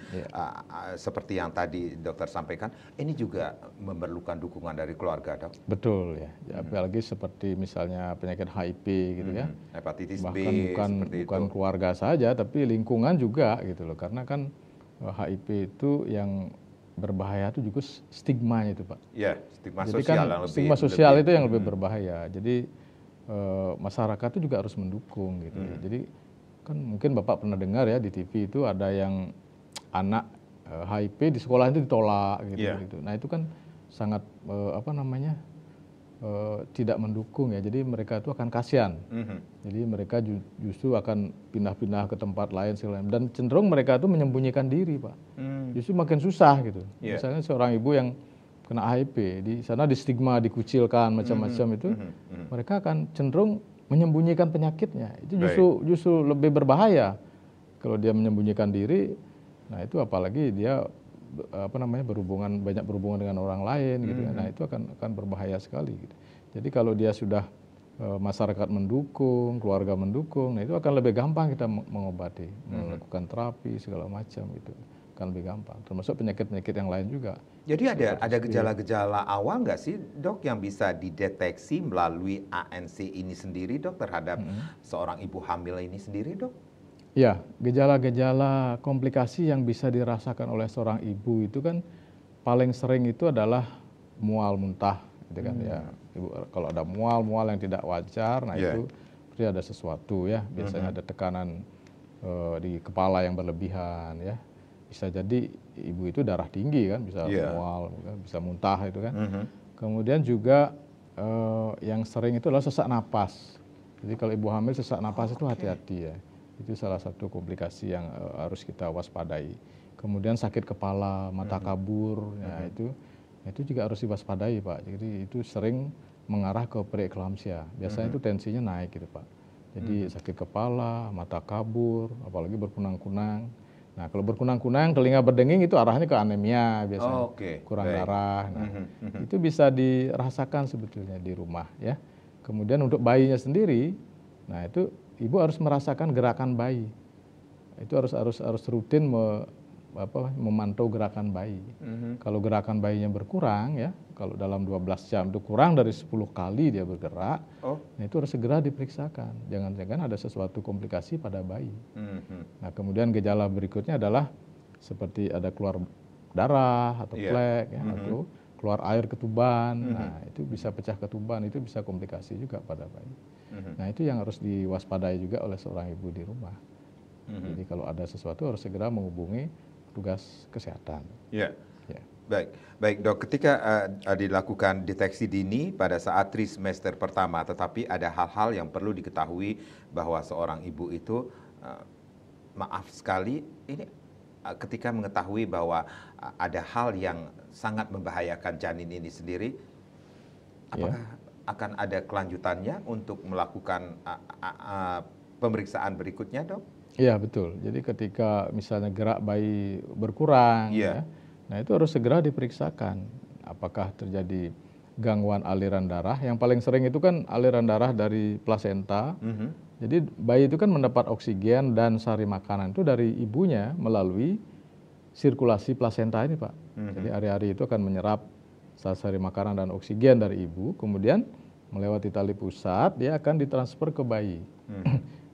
seperti yang tadi dokter sampaikan, ini juga memerlukan dukungan dari keluarga, dok. Betul ya. Apalagi seperti misalnya penyakit HIV gitu ya. Hepatitis bahkan B, bukan keluarga saja, tapi lingkungan juga gitu loh. Karena kan HIV itu yang berbahaya itu juga stigmanya itu Pak. Ya, stigma jadi sosial kan yang lebih stigma sosial itu yang lebih berbahaya. Jadi masyarakat itu juga harus mendukung gitu. Jadi kan mungkin Bapak pernah dengar ya di TV itu ada yang anak HIV di sekolah itu ditolak gitu, Iya. gitu. Nah itu kan sangat tidak mendukung ya. Jadi mereka itu akan kasihan. Jadi mereka justru akan pindah-pindah ke tempat lain segala macam. Dan cenderung mereka itu menyembunyikan diri, Pak. Justru makin susah gitu. Iya. Misalnya seorang ibu yang kena HIV di sana di stigma, dikucilkan macam-macam itu, mereka akan cenderung menyembunyikan penyakitnya. Itu justru lebih berbahaya kalau dia menyembunyikan diri. Nah itu apalagi dia banyak berhubungan dengan orang lain gitu. Nah itu akan berbahaya sekali gitu. Jadi kalau dia sudah masyarakat mendukung, keluarga mendukung, nah itu akan lebih gampang kita mengobati, melakukan terapi segala macam gitu. Akan lebih gampang, termasuk penyakit-penyakit yang lain juga. Jadi ada gejala-gejala awal nggak sih, Dok, yang bisa dideteksi melalui ANC ini sendiri, Dok, terhadap seorang ibu hamil ini sendiri, Dok? Ya, gejala-gejala komplikasi yang bisa dirasakan oleh seorang ibu itu kan paling sering itu adalah mual muntah, gitu kan ya. Ibu kalau ada mual yang tidak wajar, nah itu berarti ada sesuatu ya. Biasanya ada tekanan di kepala yang berlebihan ya. Bisa jadi ibu itu darah tinggi kan, bisa mual, bisa muntah itu kan. Kemudian juga yang sering itu adalah sesak napas. Jadi kalau ibu hamil sesak napas itu hati-hati ya. Itu salah satu komplikasi yang harus kita waspadai. Kemudian sakit kepala, mata kabur, ya itu juga harus diwaspadai, Pak. Jadi itu sering mengarah ke preeklamsia. Biasanya itu tensinya naik gitu, Pak. Jadi sakit kepala, mata kabur, apalagi berkunang-kunang. Nah kalau berkunang-kunang, telinga berdenging itu arahnya ke anemia biasanya, kurang darah. Nah itu bisa dirasakan sebetulnya di rumah ya. Kemudian untuk bayinya sendiri, nah itu ibu harus merasakan gerakan bayi. Itu harus rutin memantau gerakan bayi. Kalau gerakan bayinya berkurang ya, kalau dalam 12 jam itu kurang dari 10 kali dia bergerak, nah itu harus segera diperiksakan. Jangan-jangan ada sesuatu komplikasi pada bayi. Nah kemudian gejala berikutnya adalah seperti ada keluar darah atau flek ya, atau keluar air ketuban. Nah itu bisa pecah ketuban, itu bisa komplikasi juga pada bayi. Nah itu yang harus diwaspadai juga oleh seorang ibu di rumah. Jadi kalau ada sesuatu harus segera menghubungi petugas kesehatan. Ya. Baik Dok, ketika dilakukan deteksi dini pada saat trimester pertama, tetapi ada hal-hal yang perlu diketahui bahwa seorang ibu itu, maaf sekali, ini ketika mengetahui bahwa ada hal yang sangat membahayakan janin ini sendiri, apakah akan ada kelanjutannya untuk melakukan pemeriksaan berikutnya, Dok? Iya betul. Jadi ketika misalnya gerak bayi berkurang, ya, nah itu harus segera diperiksakan. Apakah terjadi gangguan aliran darah? Yang paling sering itu kan aliran darah dari plasenta. Jadi bayi itu kan mendapat oksigen dan sari makanan itu dari ibunya melalui sirkulasi plasenta ini, Pak. Jadi hari-hari itu akan menyerap sari makanan dan oksigen dari ibu, kemudian melewati tali pusat, dia akan ditransfer ke bayi.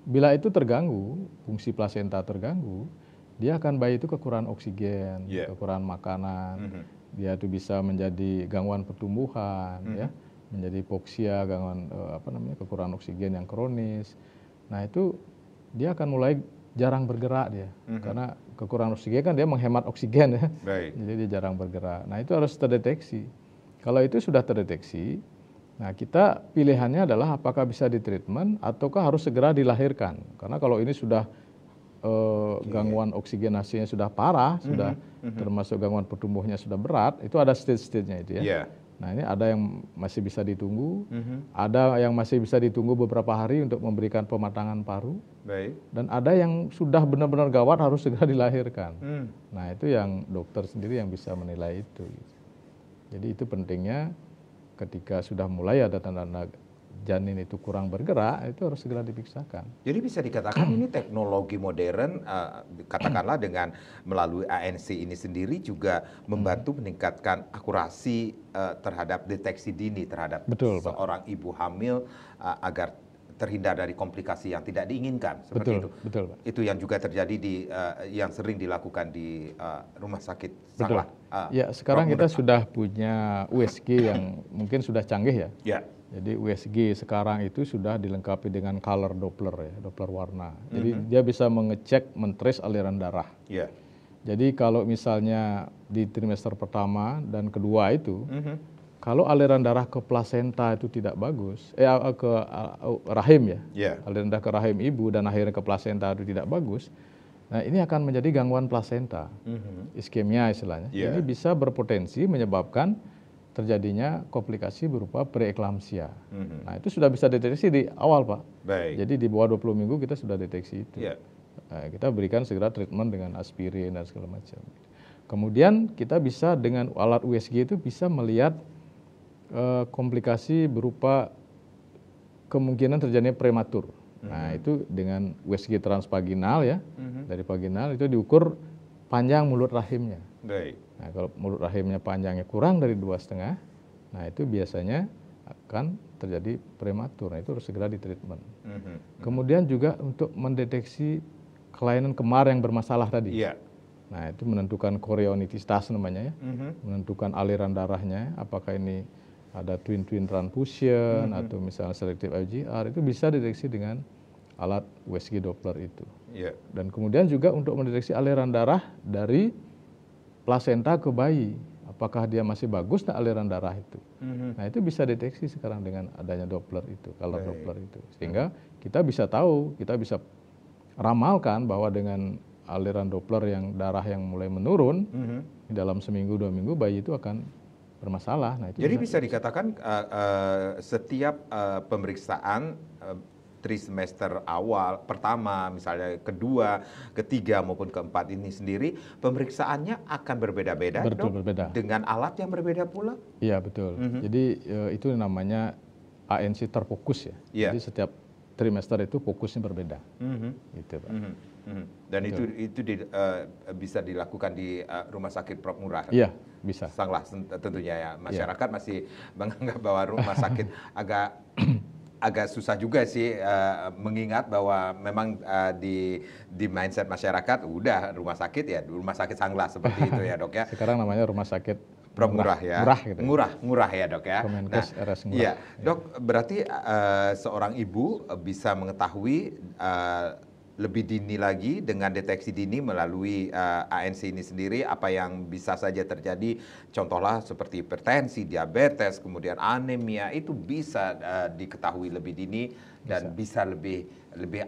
Bila itu terganggu, fungsi plasenta terganggu, bayi itu kekurangan oksigen, kekurangan makanan, dia itu bisa menjadi gangguan pertumbuhan, ya, menjadi hipoksia, gangguan kekurangan oksigen yang kronis. Nah itu dia akan mulai jarang bergerak dia, karena kekurangan oksigen kan dia menghemat oksigen ya, jadi dia jarang bergerak. Nah itu harus terdeteksi. Kalau itu sudah terdeteksi, nah kita pilihannya adalah apakah bisa ditreatment ataukah harus segera dilahirkan. Karena kalau ini sudah gangguan oksigenasinya sudah parah, sudah termasuk gangguan pertumbuhannya sudah berat, itu ada stage-stage-nya itu ya. Nah ini ada yang masih bisa ditunggu, ada yang masih bisa ditunggu beberapa hari untuk memberikan pematangan paru, dan ada yang sudah benar-benar gawat harus segera dilahirkan. Nah itu yang dokter sendiri yang bisa menilai itu. Jadi itu pentingnya ketika sudah mulai ada tanda-tanda janin itu kurang bergerak, itu harus segera diperiksakan. Jadi bisa dikatakan ini teknologi modern, katakanlah dengan melalui ANC ini sendiri juga membantu meningkatkan akurasi terhadap deteksi dini terhadap seorang ibu hamil agar terhindar dari komplikasi yang tidak diinginkan. Seperti itu. Betul, Pak. Itu yang juga terjadi yang sering dilakukan di rumah sakit Sanglah. Ya, sekarang kita sudah punya USG yang mungkin sudah canggih ya. Jadi USG sekarang itu sudah dilengkapi dengan color Doppler ya, Doppler warna. Jadi dia bisa mengecek, mentrace aliran darah. Jadi kalau misalnya di trimester pertama dan kedua itu, kalau aliran darah ke plasenta itu tidak bagus, ke rahim ya, aliran darah ke rahim ibu dan akhirnya ke plasenta itu tidak bagus, nah ini akan menjadi gangguan plasenta, iskemia istilahnya. Ini bisa berpotensi menyebabkan terjadinya komplikasi berupa preeklamsia. Nah itu sudah bisa deteksi di awal Pak. Jadi di bawah 20 minggu kita sudah deteksi itu. Nah, kita berikan segera treatment dengan aspirin dan segala macam. Kemudian kita bisa dengan alat USG itu bisa melihat komplikasi berupa kemungkinan terjadinya prematur. Nah itu dengan USG transvaginal ya, dari vaginal itu diukur panjang mulut rahimnya. Nah kalau mulut rahimnya panjangnya kurang dari 2,5, nah itu biasanya akan terjadi prematur. Nah itu harus segera ditreatment. Kemudian juga untuk mendeteksi kelainan kemar yang bermasalah tadi. Nah itu menentukan chorionitis namanya ya, menentukan aliran darahnya, apakah ini ada twin transfusion atau misalnya selective IgR, itu bisa dideteksi dengan alat USG Doppler itu. Dan kemudian juga untuk mendeteksi aliran darah dari plasenta ke bayi, apakah dia masih bagus nah aliran darah itu. Nah itu bisa deteksi sekarang dengan adanya Doppler itu, color Doppler itu, sehingga kita bisa tahu, kita bisa ramalkan bahwa dengan aliran Doppler yang darah yang mulai menurun di dalam seminggu 2 minggu bayi itu akan bermasalah. Nah, itu jadi bisa dikatakan setiap pemeriksaan trimester awal, pertama, misalnya kedua, ketiga maupun keempat ini sendiri, pemeriksaannya akan berbeda-beda, berbeda. Dengan alat yang berbeda pula? Iya betul. Jadi itu namanya ANC terfokus ya. Jadi setiap trimester itu fokusnya berbeda. Gitu, Pak. Dan itu bisa dilakukan di rumah sakit Prof Ngurah? Iya, bisa. Sangatlah tentunya ya. Masyarakat masih menganggap bahwa rumah sakit agak susah juga sih mengingat bahwa memang di mindset masyarakat udah rumah sakit Sanglah seperti itu ya Dok ya. Sekarang namanya rumah sakit Prof Ngurah ya. Gitu. Ngurah ya Dok ya. Kemenkes RS Ngurah. Iya, Dok, berarti seorang ibu bisa mengetahui lebih dini lagi dengan deteksi dini melalui ANC ini sendiri apa yang bisa saja terjadi, contohlah seperti hipertensi, diabetes, kemudian anemia, itu bisa diketahui lebih dini dan bisa lebih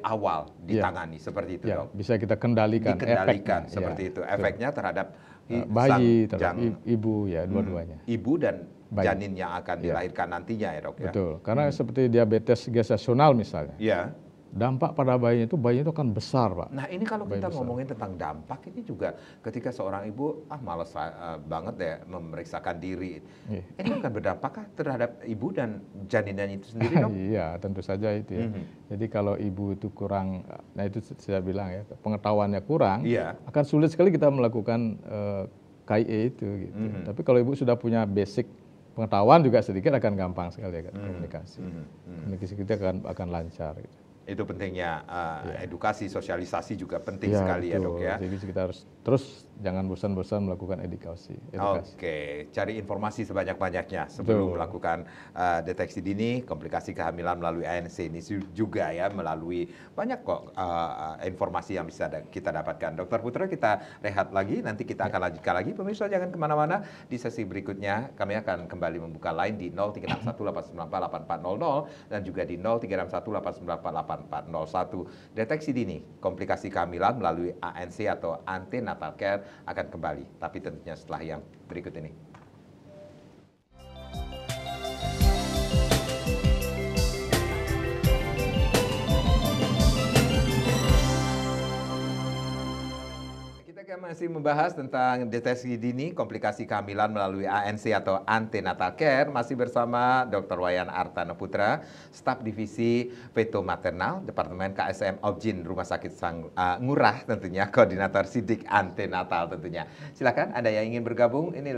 awal ditangani seperti itu Dok. Bisa kita kendalikan seperti itu efeknya terhadap bayi, terhadap ibu ya, dua-duanya. Ibu dan janin yang akan dilahirkan nantinya ya Dok ya. Betul, karena seperti diabetes gestasional misalnya. Dampak pada bayinya itu akan besar Pak. Nah ini kalau kita ngomongin tentang dampak ini juga ketika seorang ibu males banget ya memeriksakan diri, ini akan berdampakkah terhadap ibu dan janinnya itu sendiri Dok? Iya tentu saja itu ya. Jadi kalau ibu itu kurang, nah itu saya bilang ya, pengetahuannya kurang, akan sulit sekali kita melakukan KIE itu gitu. Tapi kalau ibu sudah punya basic pengetahuan juga sedikit, akan gampang sekali ya komunikasi. Komunikasi kita akan lancar gitu. Itu pentingnya edukasi, sosialisasi juga penting sekali ya Dok ya. Jadi kita harus terus jangan bosan-bosan melakukan edukasi. Oke, cari informasi sebanyak-banyaknya sebelum melakukan deteksi dini, komplikasi kehamilan melalui ANC ini juga ya, melalui banyak kok informasi yang bisa kita dapatkan. Dokter Putra, kita rehat lagi, nanti kita akan lanjutkan lagi. Pemirsa jangan kemana-mana, di sesi berikutnya kami akan kembali membuka line di 0361894800 dan juga di 0361894801. Deteksi dini komplikasi kehamilan melalui ANC atau Antenatal Care akan kembali, tapi tentunya setelah yang berikut ini. Kita masih membahas tentang deteksi dini komplikasi kehamilan melalui ANC atau Antenatal Care, masih bersama Dr. Wayan Artana Putra, staf divisi Feto Maternal, Departemen KSM Obgyn Rumah Sakit Ngurah tentunya, koordinator sidik antenatal tentunya. Silakan Anda yang ingin bergabung, ini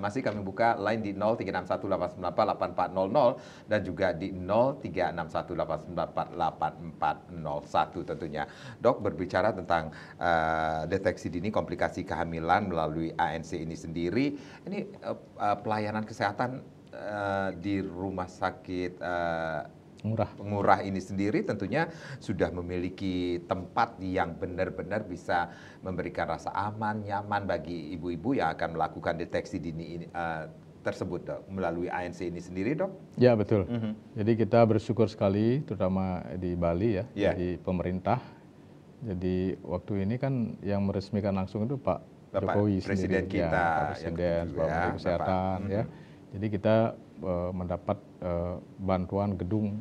masih kami buka line di 0361894800 dan juga di 0361894841 tentunya. Dok, berbicara tentang deteksi dini komplikasi kehamilan melalui ANC ini sendiri, ini pelayanan kesehatan di rumah sakit Ngurah ini sendiri tentunya sudah memiliki tempat yang benar-benar bisa memberikan rasa aman, nyaman bagi ibu-ibu yang akan melakukan deteksi dini ini, tersebut, Dok, melalui ANC ini sendiri, Dok? Ya, betul. Jadi kita bersyukur sekali, terutama di Bali ya, Yeah. di pemerintah. Jadi waktu ini kan yang meresmikan langsung itu Pak Bapak Jokowi Presiden sendiri, kita, Pak yang Presiden, kedua, Pak Menteri Kesehatan, ya. Jadi kita mendapat bantuan gedung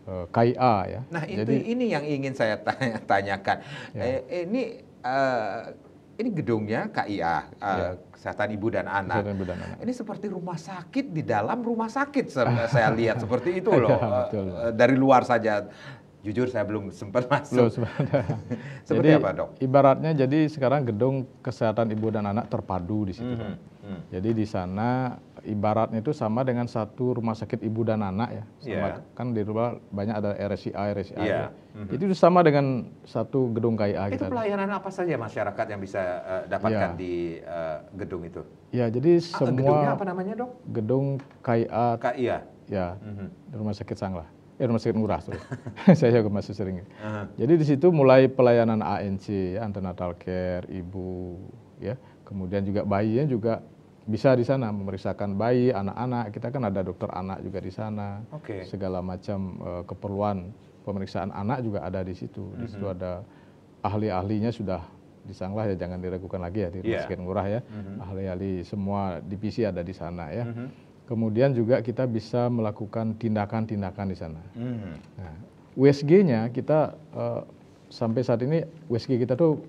KIA ya. Nah, Jadi ini yang ingin saya tanyakan. Ini gedungnya KIA, Kesehatan Ibu dan Anak. Kesehatan Ibu dan Anak. Ini seperti rumah sakit di dalam rumah sakit, saya lihat seperti itu loh. Ya, betul. Dari luar saja. Jujur saya belum sempat masuk. Seperti jadi, apa, Dok? Ibaratnya jadi sekarang gedung kesehatan ibu dan anak terpadu di situ. Jadi di sana ibaratnya itu sama dengan satu rumah sakit ibu dan anak ya. Sama, kan di luar banyak ada RSCA. Ya. Itu sama dengan satu gedung KIA Itu kita. pelayanan apa saja masyarakat yang bisa dapatkan di gedung itu? Ya, jadi semua gedungnya apa namanya, Dok? Gedung KIA. KIA. Ya, Rumah Sakit Sanglah. Rumah Sakit Ngurah, sorry. Saya juga masih sering. Jadi di situ mulai pelayanan ANC, ya, antenatal care, ibu, ya. Kemudian juga bayinya juga bisa di sana memeriksakan bayi, anak-anak. Kita kan ada dokter anak juga di sana. Segala macam keperluan pemeriksaan anak juga ada di situ. Di situ ada ahli-ahlinya sudah di Sanglah ya, jangan diragukan lagi ya di Rumah Sakit Ngurah ya. Ahli-ahli semua divisi ada di sana ya. Kemudian juga kita bisa melakukan tindakan-tindakan di sana. Nah, USG-nya kita sampai saat ini USG kita tuh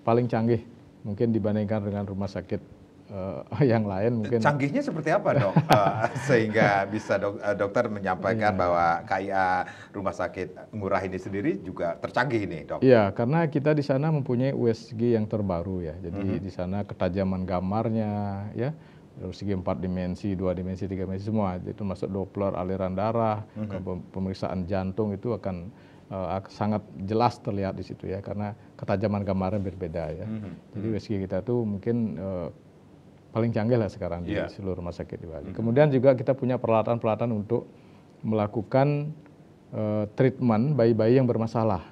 paling canggih mungkin dibandingkan dengan rumah sakit yang lain mungkin. Canggihnya seperti apa, Dok? Sehingga bisa dokter menyampaikan bahwa KIA Rumah Sakit Ngurah ini sendiri juga tercanggih ini, Dok. Iya, karena kita di sana mempunyai USG yang terbaru ya. Jadi di sana ketajaman gambarnya ya, segi 4 dimensi, 2 dimensi, 3 dimensi semua. Itu masuk Doppler, aliran darah, pemeriksaan jantung itu akan sangat jelas terlihat di situ ya, karena ketajaman gambarnya berbeda ya. Jadi USG kita tuh mungkin paling canggih lah sekarang di seluruh rumah sakit di Bali. Kemudian juga kita punya peralatan-peralatan untuk melakukan treatment bayi-bayi yang bermasalah.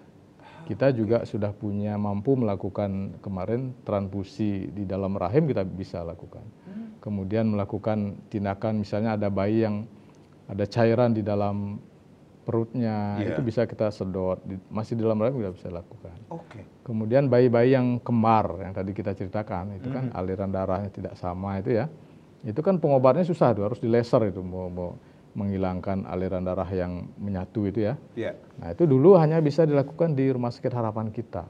Kita juga sudah punya mampu melakukan kemarin transfusi di dalam rahim kita bisa lakukan. Kemudian melakukan tindakan misalnya ada bayi yang ada cairan di dalam perutnya, itu bisa kita sedot, masih di dalam rahim kita bisa lakukan. Kemudian bayi-bayi yang kembar yang tadi kita ceritakan, itu kan aliran darahnya tidak sama itu ya. Itu kan pengobatannya susah tuh, harus dilaser itu mau menghilangkan aliran darah yang menyatu itu ya. Nah, itu dulu hanya bisa dilakukan di Rumah Sakit Harapan kita.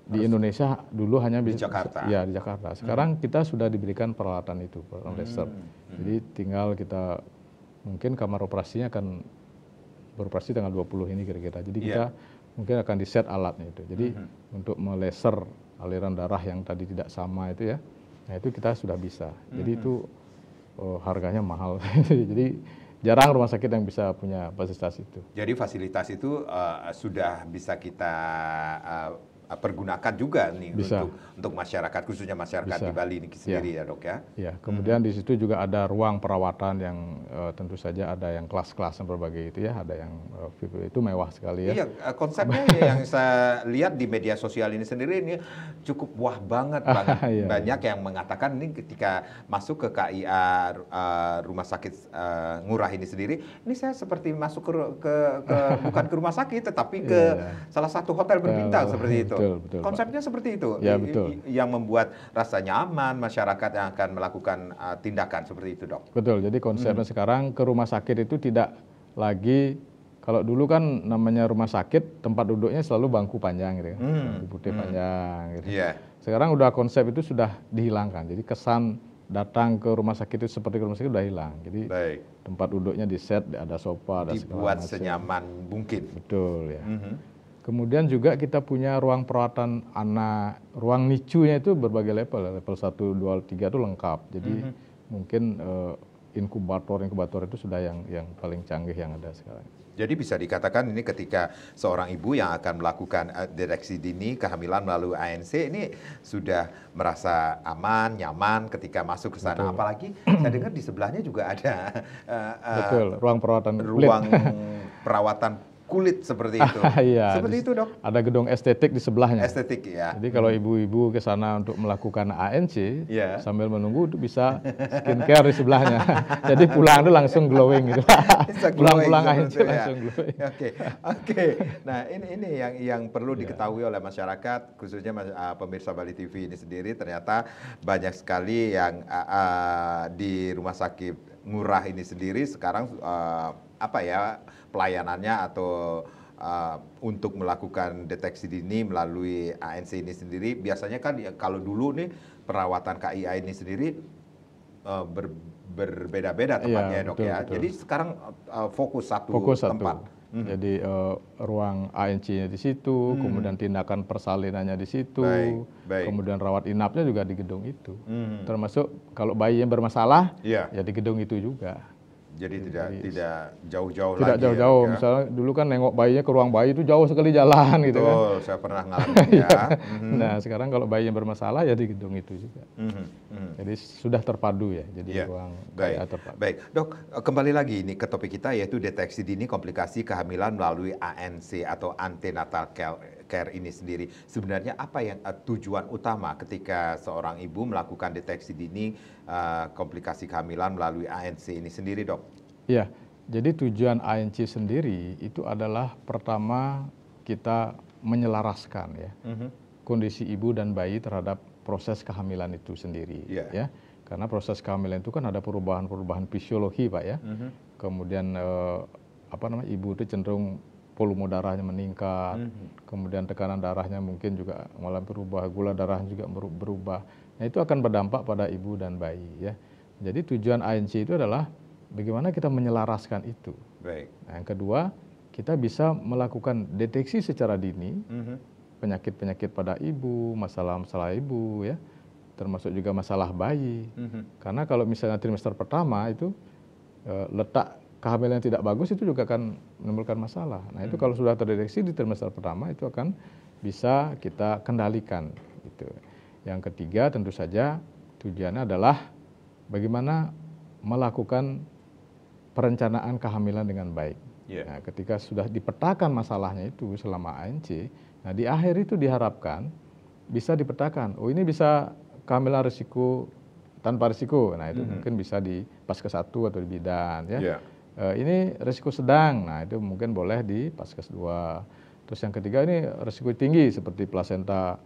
Di Indonesia dulu hanya bisa di Jakarta. Ya, di Jakarta. Sekarang kita sudah diberikan peralatan itu, peralatan laser. Jadi tinggal kita mungkin kamar operasinya akan beroperasi tanggal 20 ini kira-kira. Jadi kita mungkin akan di-set alatnya itu. Jadi untuk melaser aliran darah yang tadi tidak sama itu ya. Nah, itu kita sudah bisa. Jadi itu harganya mahal. Jadi jarang rumah sakit yang bisa punya fasilitas itu. Jadi fasilitas itu sudah bisa kita pergunakan juga nih untuk masyarakat, khususnya masyarakat di Bali ini sendiri ya, Dok ya. Ya, kemudian di situ juga ada ruang perawatan yang tentu saja ada yang kelas-kelas yang berbagai itu ya, ada yang itu mewah sekali ya. Iya, konsepnya yang saya lihat di media sosial ini sendiri ini cukup wah banget. Banyak yang mengatakan ini ketika masuk ke KIA Rumah Sakit Ngurah ini sendiri, ini saya seperti masuk ke bukan ke rumah sakit tetapi ke salah satu hotel berbintang seperti itu. Betul, konsepnya Pak. Seperti itu, ya, betul. Yang membuat rasa nyaman masyarakat yang akan melakukan tindakan seperti itu, Dok. Betul, jadi konsepnya sekarang ke rumah sakit itu tidak lagi, kalau dulu kan namanya rumah sakit tempat duduknya selalu bangku panjang gitu, bangku putih panjang gitu. Sekarang udah konsep itu sudah dihilangkan, jadi kesan datang ke rumah sakit itu seperti ke rumah sakit udah hilang. Jadi tempat duduknya di set, ada sofa, ada dibuat senyaman mungkin. Betul ya. Kemudian juga kita punya ruang perawatan anak, ruang NICU-nya itu berbagai level, level 1, 2, 3 itu lengkap. Jadi mungkin inkubator itu sudah yang paling canggih yang ada sekarang. Jadi bisa dikatakan ini ketika seorang ibu yang akan melakukan deteksi dini kehamilan melalui ANC ini sudah merasa aman, nyaman ketika masuk ke sana. Betul. Apalagi saya dengar di sebelahnya juga ada Betul, ruang perawatan ruang perawatan kulit seperti itu. Iya, Seperti itu, Dok. ada gedung estetik di sebelahnya. Estetik ya. Jadi kalau ibu-ibu ke sana untuk melakukan ANC, Iya. sambil menunggu itu bisa skincare di sebelahnya. Jadi pulang itu langsung glowing gitu. Bisa glowing Pulang-pulang ANC seperti itu ya. langsung glowing. Oke. Nah, ini yang perlu diketahui oleh masyarakat, khususnya pemirsa Bali TV ini sendiri, ternyata banyak sekali yang di rumah sakit murah ini sendiri sekarang pelayanannya atau untuk melakukan deteksi dini melalui ANC ini sendiri. Biasanya kan kalau dulu nih perawatan KIA ini sendiri berbeda-beda tempatnya, Iya, Dok betul, ya. betul. Jadi sekarang fokus satu tempat. Jadi ruang ANC-nya di situ, kemudian tindakan persalinannya di situ, Baik. kemudian rawat inapnya juga di gedung itu. Termasuk kalau bayi yang bermasalah, Iya. ya di gedung itu juga. Jadi tidak jauh-jauh Tidak lagi. jauh-jauh, Ya. misalnya dulu kan nengok bayinya ke ruang bayi itu jauh sekali jalan gitu kan. Betul, saya pernah ngalamin ya. Nah sekarang kalau bayi yang bermasalah ya di gedung itu juga. Jadi sudah terpadu ya, jadi ruang KIA terpadu. Baik, Dok, kembali lagi ini ke topik kita yaitu deteksi dini komplikasi kehamilan melalui ANC atau antenatal care ini sendiri. Sebenarnya apa yang tujuan utama ketika seorang ibu melakukan deteksi dini komplikasi kehamilan melalui ANC ini sendiri, Dok? Iya, jadi tujuan ANC sendiri itu adalah pertama kita menyelaraskan ya kondisi ibu dan bayi terhadap proses kehamilan itu sendiri, ya. Karena proses kehamilan itu kan ada perubahan-perubahan fisiologi, Pak ya. Kemudian ibu itu cenderung volume darahnya meningkat, kemudian tekanan darahnya mungkin juga malah berubah, gula darahnya juga berubah. Nah itu akan berdampak pada ibu dan bayi ya. Jadi tujuan ANC itu adalah bagaimana kita menyelaraskan itu. Baik. Nah, yang kedua, kita bisa melakukan deteksi secara dini penyakit-penyakit pada ibu, masalah-masalah ibu ya, termasuk juga masalah bayi. Karena kalau misalnya trimester pertama itu letak kehamilan yang tidak bagus itu juga akan menimbulkan masalah. Nah itu kalau sudah terdeteksi di trimester pertama itu akan bisa kita kendalikan. Gitu. Yang ketiga tentu saja tujuannya adalah bagaimana melakukan perencanaan kehamilan dengan baik. Nah, ketika sudah dipetakan masalahnya itu selama ANC, nah di akhir itu diharapkan bisa dipetakan, oh ini bisa kehamilan risiko tanpa risiko, nah itu mungkin bisa di Paskes 1 atau di bidan ya. Ini risiko sedang, nah itu mungkin boleh di Paskes 2. Terus yang ketiga ini risiko tinggi seperti plasenta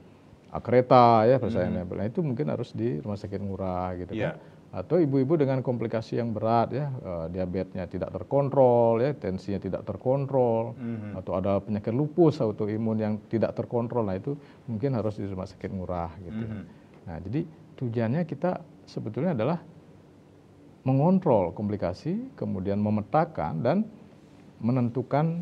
akreta ya, nah itu mungkin harus di rumah sakit murah gitu kan. Atau ibu-ibu dengan komplikasi yang berat ya, diabetesnya tidak terkontrol ya, tensinya tidak terkontrol, atau ada penyakit lupus autoimun yang tidak terkontrol, nah itu mungkin harus di rumah sakit murah gitu. Nah jadi tujuannya kita sebetulnya adalah mengontrol komplikasi, kemudian memetakan dan menentukan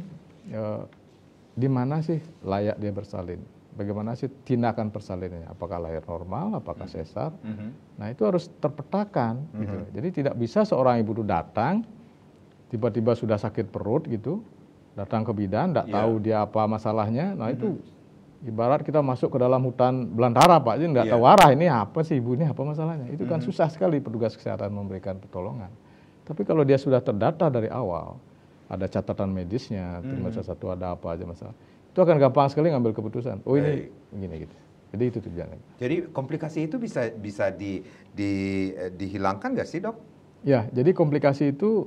di mana sih layak dia bersalin. Bagaimana sih tindakan persalinannya? Apakah lahir normal, apakah sesar? Nah itu harus terpetakan. Gitu. Jadi tidak bisa seorang ibu itu datang, tiba-tiba sudah sakit perut gitu, datang ke bidan, tidak tahu dia apa masalahnya. Nah itu ibarat kita masuk ke dalam hutan belantara, Pak, jadi nggak tahu arah, ini apa sih ibu, ini apa masalahnya. Itu kan susah sekali petugas kesehatan memberikan pertolongan. Tapi kalau dia sudah terdata dari awal, ada catatan medisnya, trimester 1 ada apa aja masalah, itu akan gampang sekali ngambil keputusan. Oh ini begini gitu. Jadi itu tujuannya. Jadi komplikasi itu bisa dihilangkan nggak sih, Dok? Ya, jadi komplikasi itu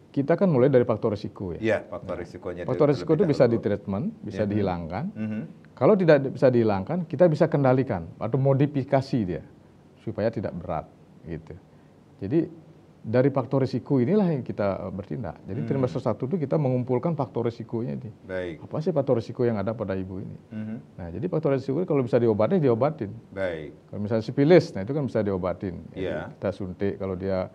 kita kan mulai dari faktor risiko ya. Iya, faktor risikonya. Faktor risiko itu bisa ditreatment, bisa dihilangkan. Kalau tidak bisa dihilangkan, kita bisa kendalikan atau modifikasi dia supaya tidak berat gitu. Jadi dari faktor risiko inilah yang kita bertindak. Jadi trimester 1 itu kita mengumpulkan faktor risikonya ini. Baik. Apa sih faktor risiko yang ada pada ibu ini? Nah, jadi faktor risiko kalau bisa diobatin, diobatin. Baik. Kalau misalnya sifilis, nah itu kan bisa diobatin. Iya. Kita suntik kalau dia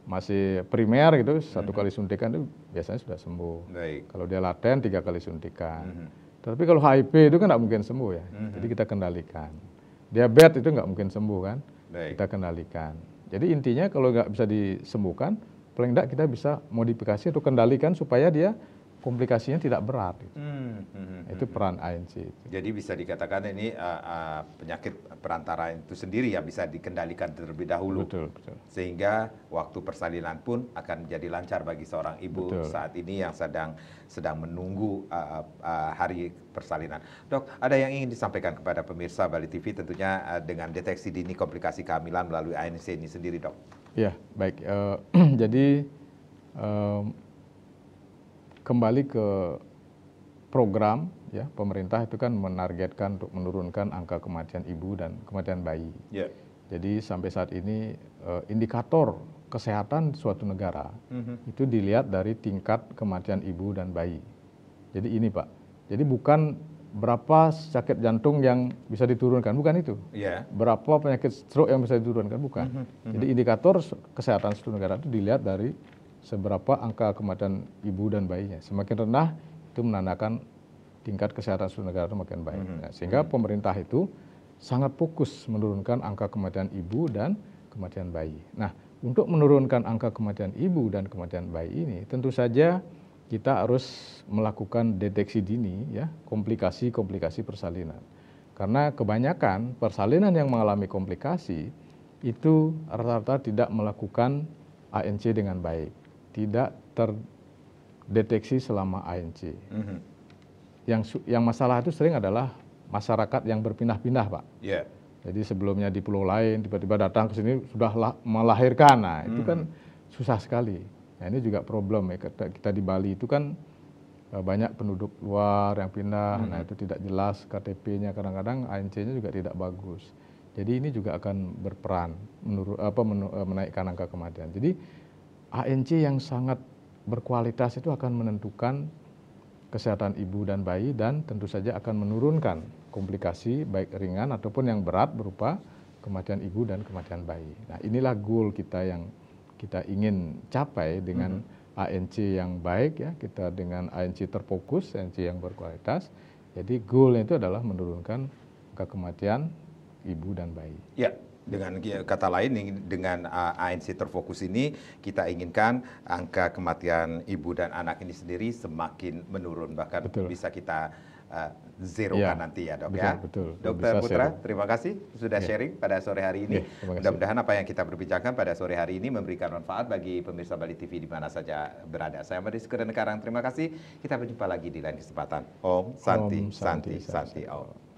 masih primer gitu, 1 kali suntikan itu biasanya sudah sembuh. Baik. Kalau dia laten 3 kali suntikan. Tapi kalau HIV itu kan nggak mungkin sembuh ya. Jadi kita kendalikan. Diabetes itu nggak mungkin sembuh kan. Baik. Kita kendalikan. Jadi intinya kalau nggak bisa disembuhkan, paling nggak kita bisa modifikasi atau kendalikan supaya dia komplikasinya tidak berat. Gitu. Itu peran ANC. Jadi bisa dikatakan ini penyakit perantara itu sendiri ya bisa dikendalikan terlebih dahulu. Betul, betul. Sehingga waktu persalinan pun akan menjadi lancar bagi seorang ibu Betul. saat ini yang sedang menunggu hari persalinan. Dok, ada yang ingin disampaikan kepada pemirsa Bali TV tentunya dengan deteksi dini komplikasi kehamilan melalui ANC ini sendiri, Dok? Ya, baik. Jadi kembali ke program ya, pemerintah itu kan menargetkan untuk menurunkan angka kematian ibu dan kematian bayi. Yeah. Jadi sampai saat ini indikator kesehatan suatu negara itu dilihat dari tingkat kematian ibu dan bayi. Jadi ini Pak, jadi bukan berapa sakit jantung yang bisa diturunkan, bukan itu. Yeah. Berapa penyakit stroke yang bisa diturunkan, bukan. Jadi indikator kesehatan suatu negara itu dilihat dari seberapa angka kematian ibu dan bayinya. Semakin rendah itu menandakan tingkat kesehatan suatu negara itu makin baik. Nah, sehingga pemerintah itu sangat fokus menurunkan angka kematian ibu dan kematian bayi. Nah, untuk menurunkan angka kematian ibu dan kematian bayi ini tentu saja kita harus melakukan deteksi dini ya, komplikasi-komplikasi persalinan. Karena kebanyakan persalinan yang mengalami komplikasi itu rata-rata tidak melakukan ANC dengan baik, tidak terdeteksi selama ANC. Yang masalah itu sering adalah masyarakat yang berpindah-pindah, Pak. Yeah. Jadi sebelumnya di pulau lain, tiba-tiba datang ke sini sudah melahirkan. Nah, itu kan susah sekali. Nah, ini juga problem ya. Kita di Bali itu kan banyak penduduk luar yang pindah. Nah, itu tidak jelas KTP-nya, kadang-kadang ANC-nya juga tidak bagus. Jadi ini juga akan berperan menaikkan angka kematian. Jadi ANC yang sangat berkualitas itu akan menentukan kesehatan ibu dan bayi dan tentu saja akan menurunkan komplikasi baik ringan ataupun yang berat berupa kematian ibu dan kematian bayi. Nah, inilah goal kita yang kita ingin capai dengan ANC yang baik ya, kita dengan ANC terfokus, ANC yang berkualitas. Jadi goalnya itu adalah menurunkan angka kematian ibu dan bayi. Ya, dengan kata lain dengan ANC terfokus ini kita inginkan angka kematian ibu dan anak ini sendiri semakin menurun, bahkan Betul. bisa kita zerokan nanti ya, Dok. Betul, ya. betul. Dokter Bisa Putra, zero. terima kasih sudah sharing pada sore hari ini. Mudah-mudahan apa yang kita berbincangkan pada sore hari ini memberikan manfaat bagi pemirsa Bali TV di mana saja berada. Saya Madi Sekarang, terima kasih. Kita berjumpa lagi di lain kesempatan. Om Santi, Santi, Santi, Om.